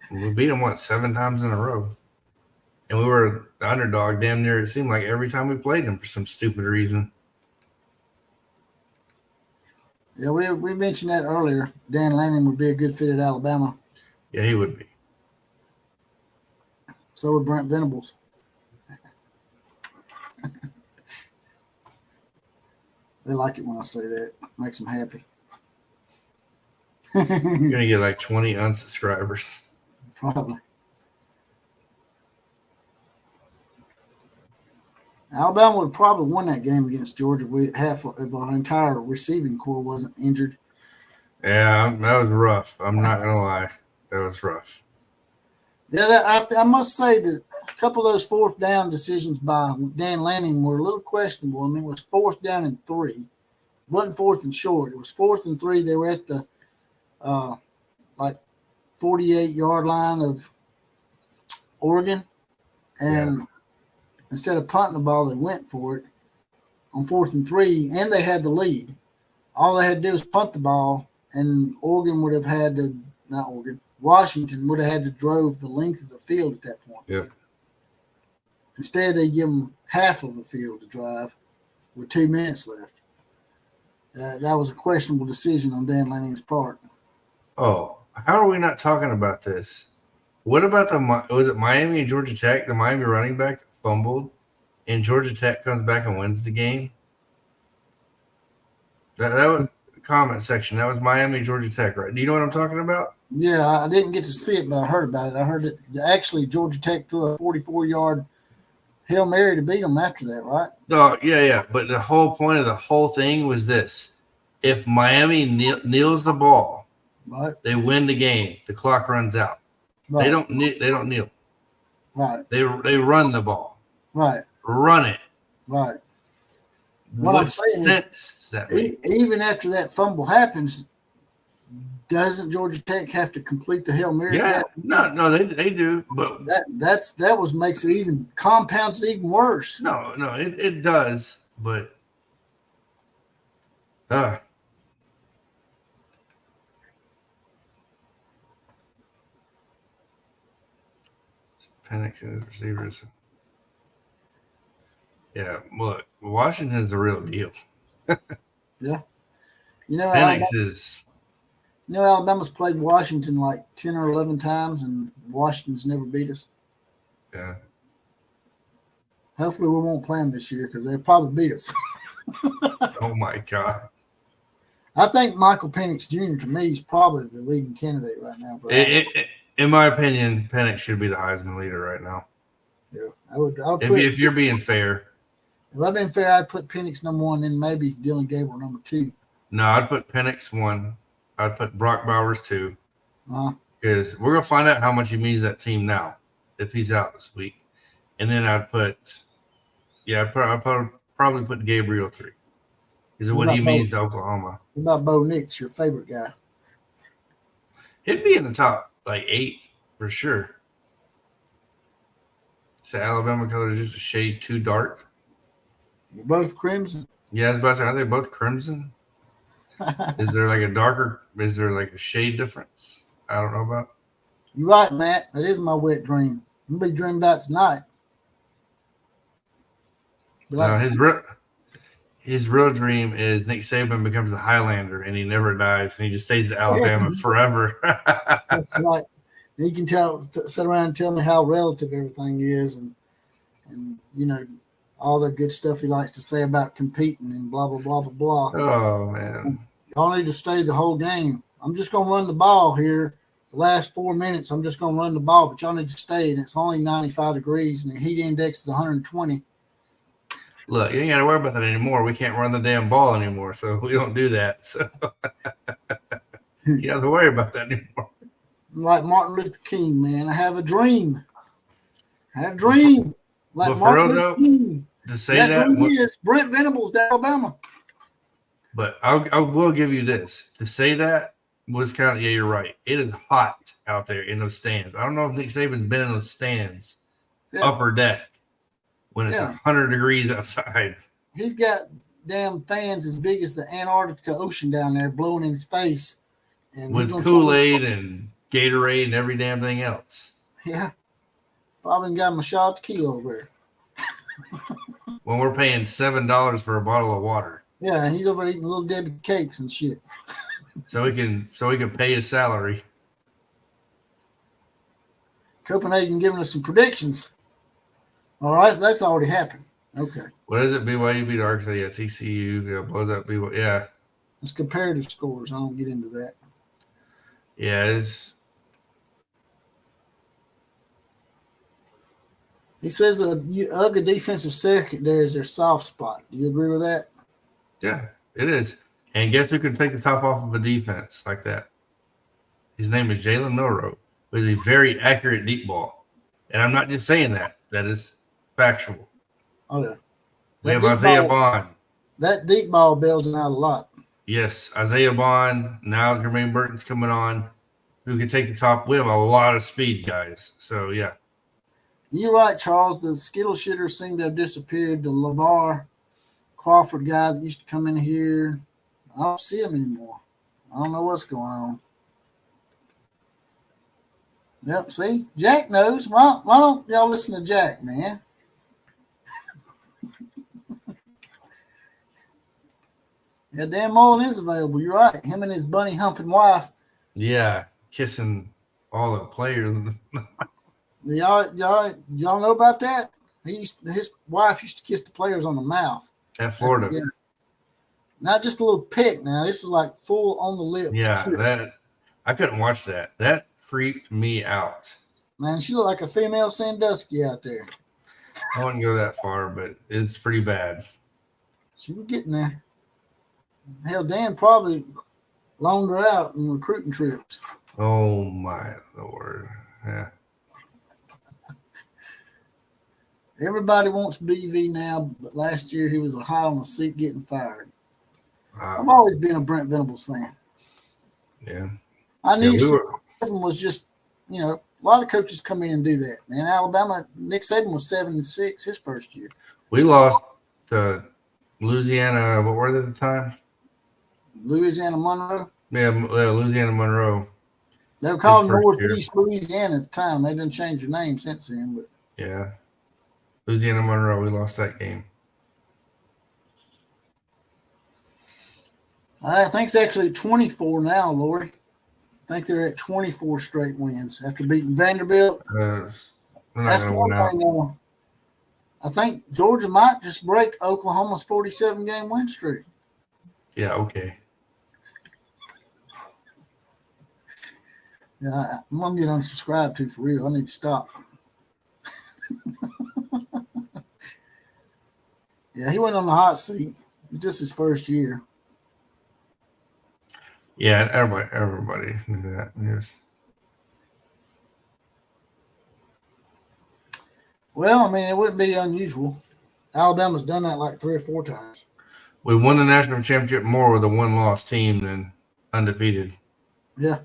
We beat them, 7 times in a row. And we were the underdog damn near, it seemed like, every time we played them for some stupid reason. Yeah, we mentioned that earlier. Dan Lanning would be a good fit at Alabama. Yeah, he would be. So would Brent Venables. They like it when I say that. Makes them happy. You're going to get like 20 unsubscribers. Probably. Alabama would probably win that game against Georgia. Half of our entire receiving core wasn't injured. Yeah, that was rough. I'm not going to lie. That was rough. Yeah, I must say that a couple of those fourth down decisions by Dan Lanning were a little questionable. I mean, it was 4th down and 3. It wasn't 4th and short. It was 4th and 3. They were at the 48-yard line of Oregon. And instead of punting the ball, they went for it on 4th and 3, and they had the lead. All they had to do was punt the ball, and Oregon would have had to – not Oregon – Washington would have had to drove the length of the field at that point. Yep. Instead, they give them half of the field to drive with 2 minutes left. That was a questionable decision on Dan Lanning's part. Oh, how are we not talking about this? What about was it Miami and Georgia Tech? The Miami running back fumbled, and Georgia Tech comes back and wins the game. That was comment section. That was Miami, Georgia Tech, right? Do you know what I'm talking about? Yeah, I didn't get to see it, but I heard about it. I heard it. Actually, Georgia Tech threw a 44-yard Hail Mary to beat them after that, right? Oh, yeah. But the whole point of the whole thing was this. If Miami kneels the ball, right, they win the game. The clock runs out. Right. They don't kneel. Right. They run the ball. Right. Run it. Right. What sense does that make? Even after that fumble happens, doesn't Georgia Tech have to complete the Hail Mary? Yeah, no, they do, but that makes it even compounds it even worse. No, it does, but Penix and his receivers. Yeah, look, Washington's the real deal. Yeah, you know, Alabama's played Washington like 10 or 11 times, and Washington's never beat us. Yeah. Hopefully we won't play them this year because they'll probably beat us. Oh, my God. I think Michael Penix Jr., to me, is probably the leading candidate right now. In my opinion, Penix should be the Heisman leader right now. Yeah, I would if you're being fair. If I've been fair, I'd put Penix number 1, then maybe Dillon Gabriel number 2. No, I'd put Penix 1. I'd put Brock Bowers 2. Because we're going to find out how much he means to that team now if he's out this week. And then I'd probably put Gabriel 3. Because of what he means to Oklahoma. What about Bo Nix, your favorite guy? He'd be in the top, 8 for sure. So Alabama colors just a shade too dark. You're both crimson. Yeah, I was about to say, are they both crimson? Is there a shade difference? I don't know about. You're right, Matt. That is my wet dream. I'm going to be dreaming about it tonight. No, his real dream is Nick Saban becomes a Highlander and he never dies and he just stays at Alabama forever. That's right. He can sit around and tell me how relative everything is, and all the good stuff he likes to say about competing and blah, blah, blah, blah, blah. Oh, man. Y'all need to stay the whole game. I'm just going to run the ball here. The last 4 minutes, I'm just going to run the ball, but y'all need to stay, and it's only 95 degrees, and the heat index is 120. Look, you ain't got to worry about that anymore. We can't run the damn ball anymore, so we don't do that. So you don't have to worry about that anymore. Like Martin Luther King, man. I have a dream. I have a dream. Like Martin Luther King. To say that is Brent Venables to Alabama. But I will give you this. To say that was kind of, yeah, you're right. It is hot out there in those stands. I don't know if Nick Saban's been in those stands, upper deck, when it's 100 degrees outside. He's got damn fans as big as the Antarctica Ocean down there blowing in his face. And with Kool-Aid and Gatorade and every damn thing else. Yeah. Probably got him a shot of tequila over there. When we're paying $7 for a bottle of water. Yeah, and he's over there eating Little Debbie cakes and shit. So he can pay his salary. Copenhagen giving us some predictions. All right, that's already happened. Okay. What is it? BYU beat Arkansas. Yeah, TCU blows up BYU. Yeah. It's comparative scores. I don't get into that. Yeah, it's. He says the UGA defensive secondary is their soft spot. Do you agree with that? Yeah, it is. And guess who can take the top off of a defense like that? His name is Jalen Milroe, who is a very accurate deep ball. And I'm not just saying that. That is factual. Oh, yeah. We have Isaiah Bond. That deep ball bails him out a lot. Yes, Isaiah Bond. Now Jermaine Burton's coming on, who can take the top. We have a lot of speed, guys. So, yeah. You're right, Charles. The Skittle shitters seem to have disappeared. The LeVar Crawford guy that used to come in here, I don't see him anymore. I don't know what's going on. Yep, see? Jack knows. Why don't y'all listen to Jack, man? Yeah, Dan Mullen is available. You're right. Him and his bunny humping wife. Yeah, kissing all the players. Y'all know about that? His wife used to kiss the players on the mouth. At Florida. Yeah. Not just a little pick now. This was like full on the lips. Yeah, I couldn't watch that. That freaked me out. Man, she looked like a female Sandusky out there. I wouldn't go that far, but it's pretty bad. She was getting there. Hell, Dan probably loaned her out in recruiting trips. Oh, my Lord. Yeah. Everybody wants BV now, but last year he was high on the seat getting fired. I've always been a Brent Venables fan. Yeah. I knew Saban was just, a lot of coaches come in and do that. Man, Alabama, Nick Saban was 7-6 his first year. We lost to Louisiana. What were they at the time? Louisiana Monroe. Yeah, Louisiana Monroe. They were called Northeast Louisiana at the time. They didn't change their name since then. But yeah. Louisiana Monroe, we lost that game. I think it's actually 24 now, Lori. I think they're at 24 straight wins after beating Vanderbilt. That's the one thing on. I think Georgia might just break Oklahoma's 47-game win streak. Yeah, okay. Yeah, I'm going to get unsubscribed to for real. I need to stop. Yeah, he went on the hot seat. It's just his first year. Yeah, everybody knew that. Yes. Well, I mean, it wouldn't be unusual. Alabama's done that like 3 or 4 times. We won the national championship more with a one-loss team than undefeated. Yeah.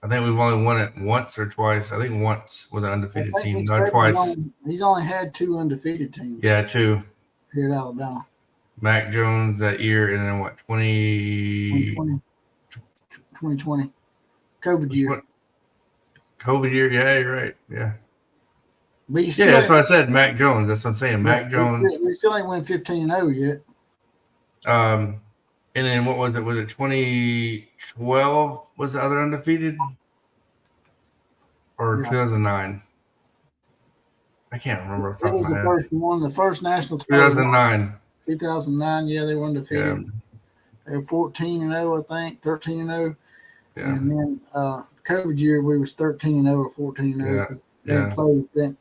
I think we've only won it once or twice. I think once with an undefeated team, not twice. He's only had 2 undefeated teams. Yeah, 2. Here at Alabama. Mac Jones that year, and then what, 2020? COVID year. COVID year, yeah, you're right. Yeah. But yeah, that's what I said. Mac Jones. That's what I'm saying. Mac Jones. We still ain't won 15-0 yet. And then what was it? Was it 2012? Was the other undefeated? Or 2009? I can't remember off the It top of was my the head. first one, the first national title. 2009. 2009, yeah, they were undefeated. Yeah. They were 14-0, I think, 13-0. Yeah. And then COVID year, we was 13-0 or 14-0 Yeah. because they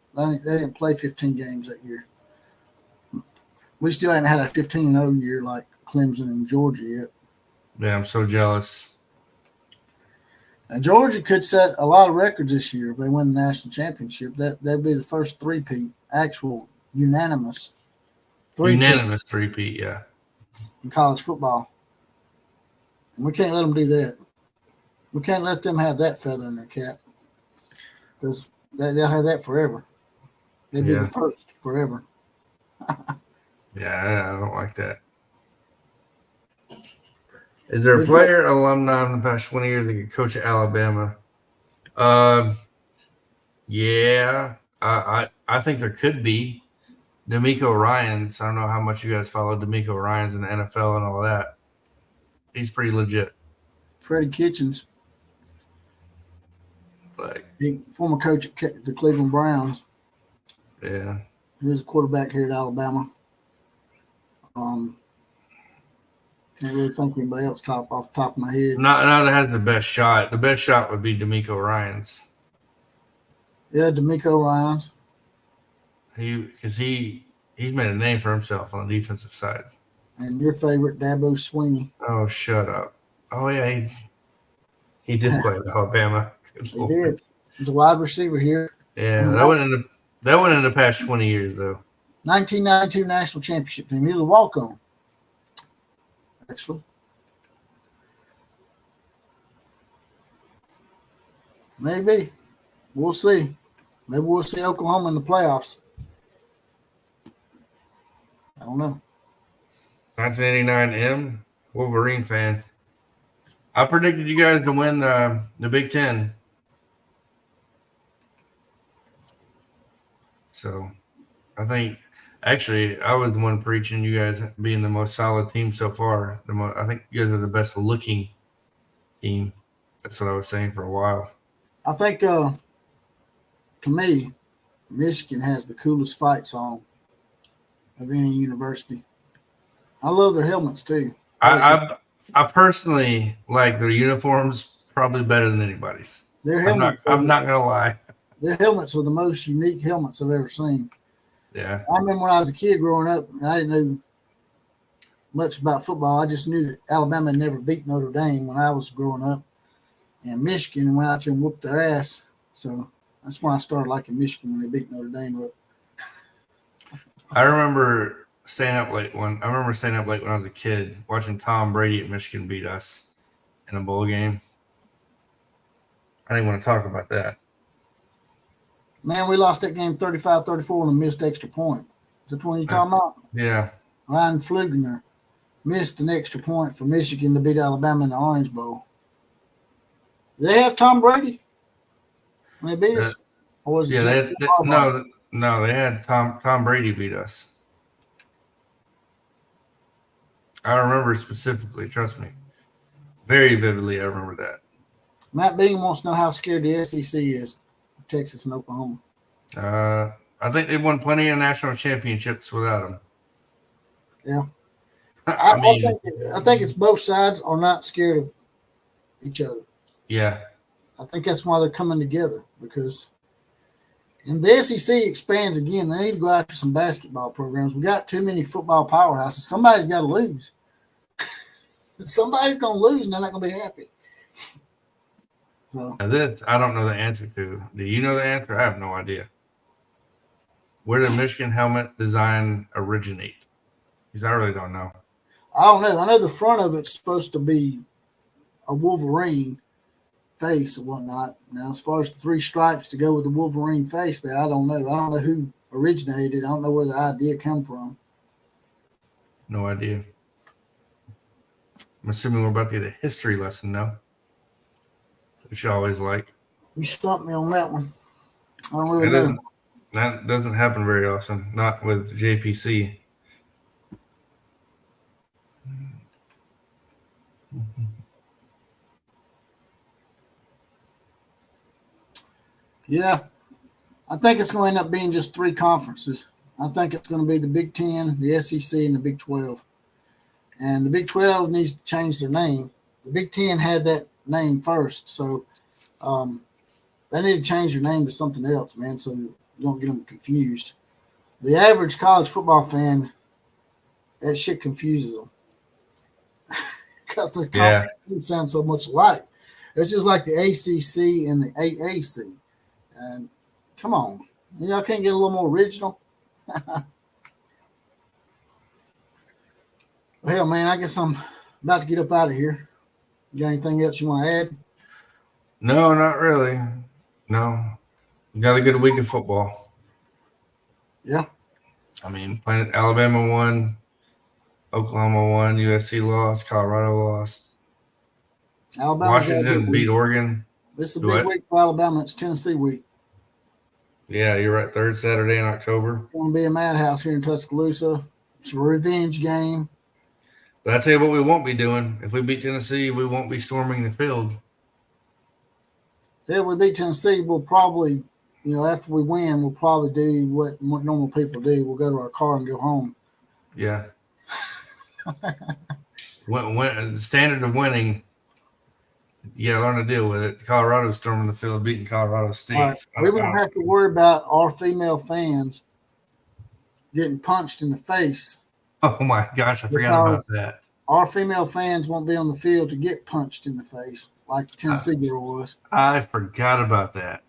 didn't play 15 games that year. We still hadn't had a 15-0 year like Clemson and Georgia yet. Yeah, I'm so jealous. And Georgia could set a lot of records this year if they win the national championship. That'd be the first three-peat, actual unanimous three-peat, yeah. in college football. And we can't let them do that. We can't let them have that feather in their cap because they'll have that forever. They'd be the first forever. Yeah, I don't like that. Is there a player, alumni in the past 20 years that could coach at Alabama? Yeah, I think there could be. D'Amico Ryans. I don't know how much you guys follow D'Amico Ryans in the NFL and all that. He's pretty legit. Freddie Kitchens, Like, former coach at the Cleveland Browns. Yeah. He was a quarterback here at Alabama. Can't really think of anybody else off the top of my head. Not that has the best shot. The best shot would be D'Amico Ryans. Yeah, D'Amico Ryans. Because he's made a name for himself on the defensive side. And your favorite, Dabo Swinney. Oh, shut up. Oh, yeah, he did play at Alabama. He did. He's a wide receiver here. Yeah, that went in the past 20 years, though. 1992 national championship team. He was a walk-on, actually. Maybe. We'll see. Maybe we'll see Oklahoma in the playoffs. I don't know. 1989 M, Wolverine fan. I predicted you guys to win the Big Ten. So, I think actually I was the one preaching you guys being the most solid team so far. I think you guys are the best looking team. That's what I was saying for a while. I think, to me, Michigan has the coolest fight song of any university. I love their helmets too. I personally like their uniforms probably better than anybody's. Their helmets. I'm not gonna lie. Their helmets are the most unique helmets I've ever seen. Yeah. I remember when I was a kid growing up, I didn't know much about football. I just knew that Alabama had never beat Notre Dame when I was growing up. And Michigan went out there and whooped their ass. So that's when I started liking Michigan when they beat Notre Dame up. I remember staying up late when I was a kid watching Tom Brady at Michigan beat us in a bowl game. I didn't want to talk about that. Man, we lost that game 35-34 on a missed extra point. Is that the one you're talking about? Yeah. Ryan Flugner missed an extra point for Michigan to beat Alabama in the Orange Bowl. Did they have Tom Brady when they beat us? Or was it no, they had Tom Brady beat us. I remember specifically, trust me. Very vividly, I remember that. Matt Bingham wants to know how scared the SEC is of Texas and Oklahoma. I think they've won plenty of national championships without him. Yeah. I think it's both sides are not scared of each other. Yeah. I think that's why they're coming together because and the SEC expands again. They need to go after some basketball programs. We got too many football powerhouses. Somebody's got to lose. Somebody's going to lose and they're not going to be happy. So now this, I don't know the answer to. Do you know the answer? I have no idea. Where did Michigan helmet design originate? Because I really don't know. I don't know. I know the front of it's supposed to be a Wolverine face or whatnot. Now, as far as the three stripes to go with the Wolverine face there, I don't know. I don't know who originated it. I don't know where the idea came from. No idea. I'm assuming we're about to get a history lesson now, which you always like. You stumped me on that one. I don't really know. That doesn't happen very often, not with JPC. Yeah. I think it's going to end up being just 3 conferences. I think it's going to be the Big Ten, the SEC, and the Big 12. And the Big 12 needs to change their name. The Big Ten had that name first, so they need to change their name to something else, man, so you don't get them confused. The average college football fan, that shit confuses them because the conference sound so much alike. It's just like the ACC and the AAC. And come on, y'all can't get a little more original. Hell, man, I guess I'm about to get up out of here. You got anything else you want to add? No, not really. No. Got a good week of football. Yeah. I mean, playing Alabama won, Oklahoma won, USC lost, Colorado lost. Washington beat Oregon. This is a big week for Alabama. It's Tennessee week. Yeah, you're right. Third Saturday in October. It's going to be a madhouse here in Tuscaloosa. It's a revenge game. But I tell you what we won't be doing. If we beat Tennessee, we won't be storming the field. Yeah, if we beat Tennessee, we'll probably, after we win, we'll probably do what normal people do. We'll go to our car and go home. Yeah. The standard of winning, you got to learn to deal with it. Colorado's storming the field, beating Colorado State. Right. We won't have to worry about our female fans getting punched in the face. Oh, my gosh, I forgot about that. Our female fans won't be on the field to get punched in the face like the Tennessee girl was. I forgot about that.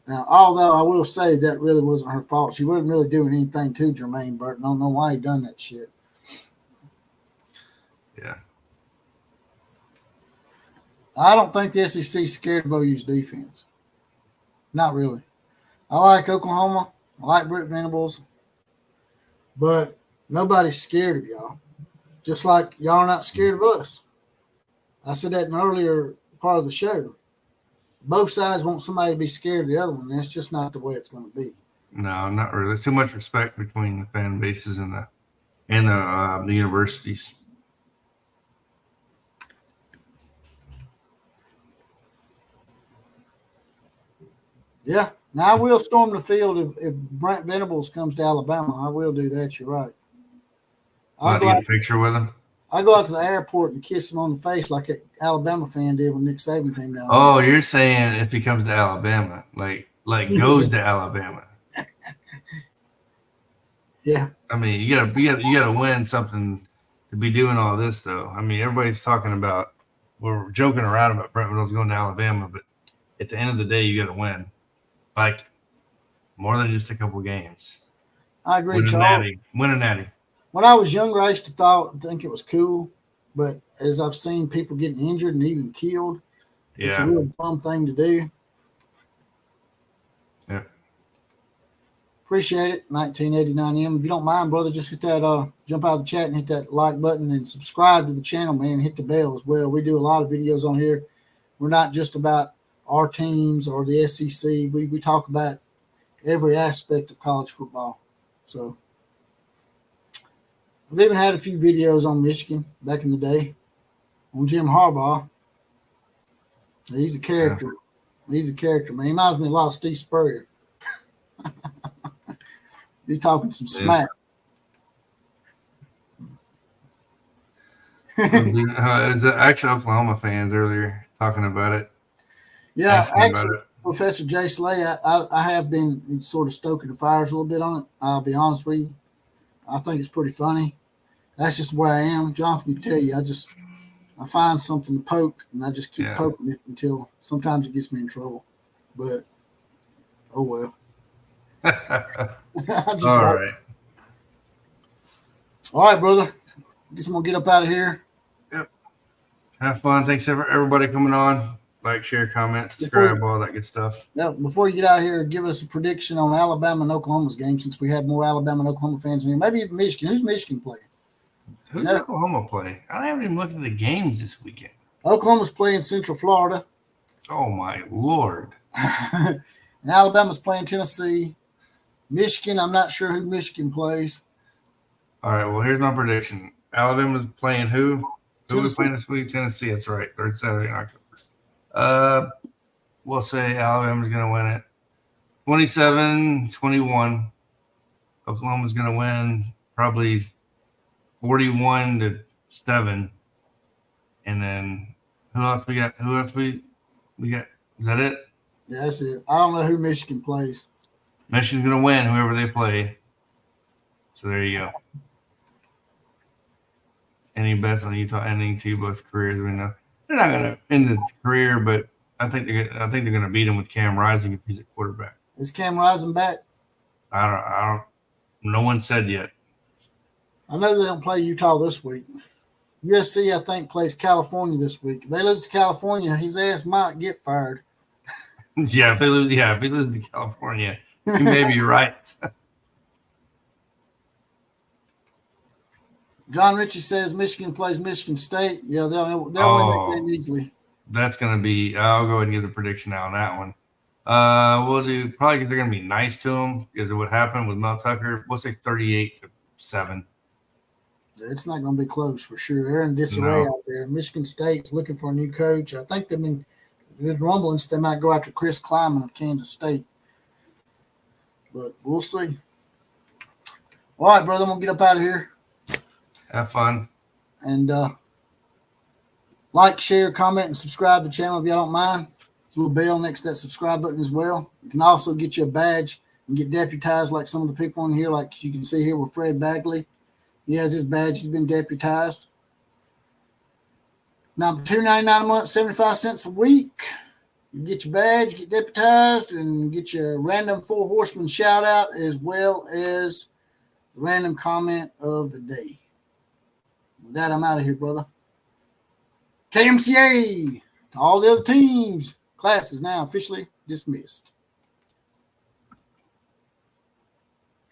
Now, although I will say that really wasn't her fault. She wasn't really doing anything to Jermaine Burton. I don't know why he done that shit. Yeah. I don't think the SEC is scared of OU's defense. Not really. I like Oklahoma. I like Britt Venables. But nobody's scared of y'all. Just like y'all are not scared of us. I said that in an earlier part of the show. Both sides want somebody to be scared of the other one. That's just not the way it's going to be. No, not really. There's too much respect between the fan bases and the universities. Yeah. Now, I will storm the field if Brent Venables comes to Alabama. I will do that. You're right. I'll get a picture with him. I go out to the airport and kiss him on the face like an Alabama fan did when Nick Saban came down. Oh, you're saying if he comes to Alabama, like goes to Alabama. Yeah. I mean, you gotta win something to be doing all this, though. I mean, everybody's talking about, we're joking around about Brent Venables going to Alabama, but at the end of the day, you got to win. Like, more than just a couple games. I agree, Win a natty. When I was younger, I used to think it was cool, but as I've seen people getting injured and even killed, it's a real fun thing to do. Yeah. Appreciate it, 1989M. If you don't mind, brother, just hit that jump out of the chat and hit that like button and subscribe to the channel, man, and hit the bell as well. We do a lot of videos on here. We're not just about our teams or the SEC. We talk about every aspect of college football. So I've even had a few videos on Michigan back in the day, on Jim Harbaugh. He's a character. Yeah. He's a character, man. He reminds me a lot of Steve Spurrier. You're talking some smack. It was actually Oklahoma fans earlier talking about it. Yeah, actually, Professor Jay Slay, I have been sort of stoking the fires a little bit on it. I'll be honest with you. I think it's pretty funny. That's just the way I am. Jonathan can tell you, I find something to poke, and I just keep poking it until sometimes it gets me in trouble. But, oh well. All right. All right, brother. Guess I'm going to get up out of here. Yep. Have fun. Thanks, everybody coming on. Like, share, comment, subscribe, all that good stuff. Yeah, before you get out of here, give us a prediction on Alabama and Oklahoma's game, since we have more Alabama and Oklahoma fans in here. Maybe even Michigan. Who's Michigan playing? Who's Oklahoma play? I haven't even looked at the games this weekend. Oklahoma's playing Central Florida. Oh, my Lord. And Alabama's playing Tennessee. Michigan, I'm not sure who Michigan plays. All right, well, here's my prediction. Alabama's playing who? Who was playing this week? Tennessee, that's right. Third Saturday in October. We'll say Alabama's going to win it 27-21. Oklahoma's going to win probably 41-7. And then who else we got? We got? Is that it? Yeah, that's it. I don't know who Michigan plays. Michigan's going to win whoever they play. So there you go. Any bets on Utah ending Tebow's career? We know they're not going to end the career, but I think they're going to beat him with Cam Rising if he's at quarterback. Is Cam Rising back? I don't. No one said yet. I know they don't play Utah this week. USC, I think, plays California this week. If they lose to California, his ass might get fired. If they lose to California, you may be right. John Ritchie says Michigan plays Michigan State. Yeah, they'll win that game easily. That's going to be – I'll go ahead and give the prediction now on that one. We'll do – probably because they're going to be nice to them because of what happened with Mel Tucker. We'll say 38-7. It's not going to be close for sure. They're in disarray out there. Michigan State's looking for a new coach. I think they've been rumblings they might go after Chris Kleiman of Kansas State. But we'll see. All right, brother, I'm going to get up out of here. Have fun. And like, share, comment, and subscribe to the channel if y'all don't mind. There's a little bell next to that subscribe button as well. You can also get you a badge and get deputized like some of the people in here, like you can see here with Fred Bagley. He has his badge. He's been deputized. Now, $2.99 a month, 75 cents a week. You get your badge, get deputized, and get your random Four Horsemen shout out as well as the random comment of the day. With that, I'm out of here, brother. KMCA to all the other teams. Class is now officially dismissed.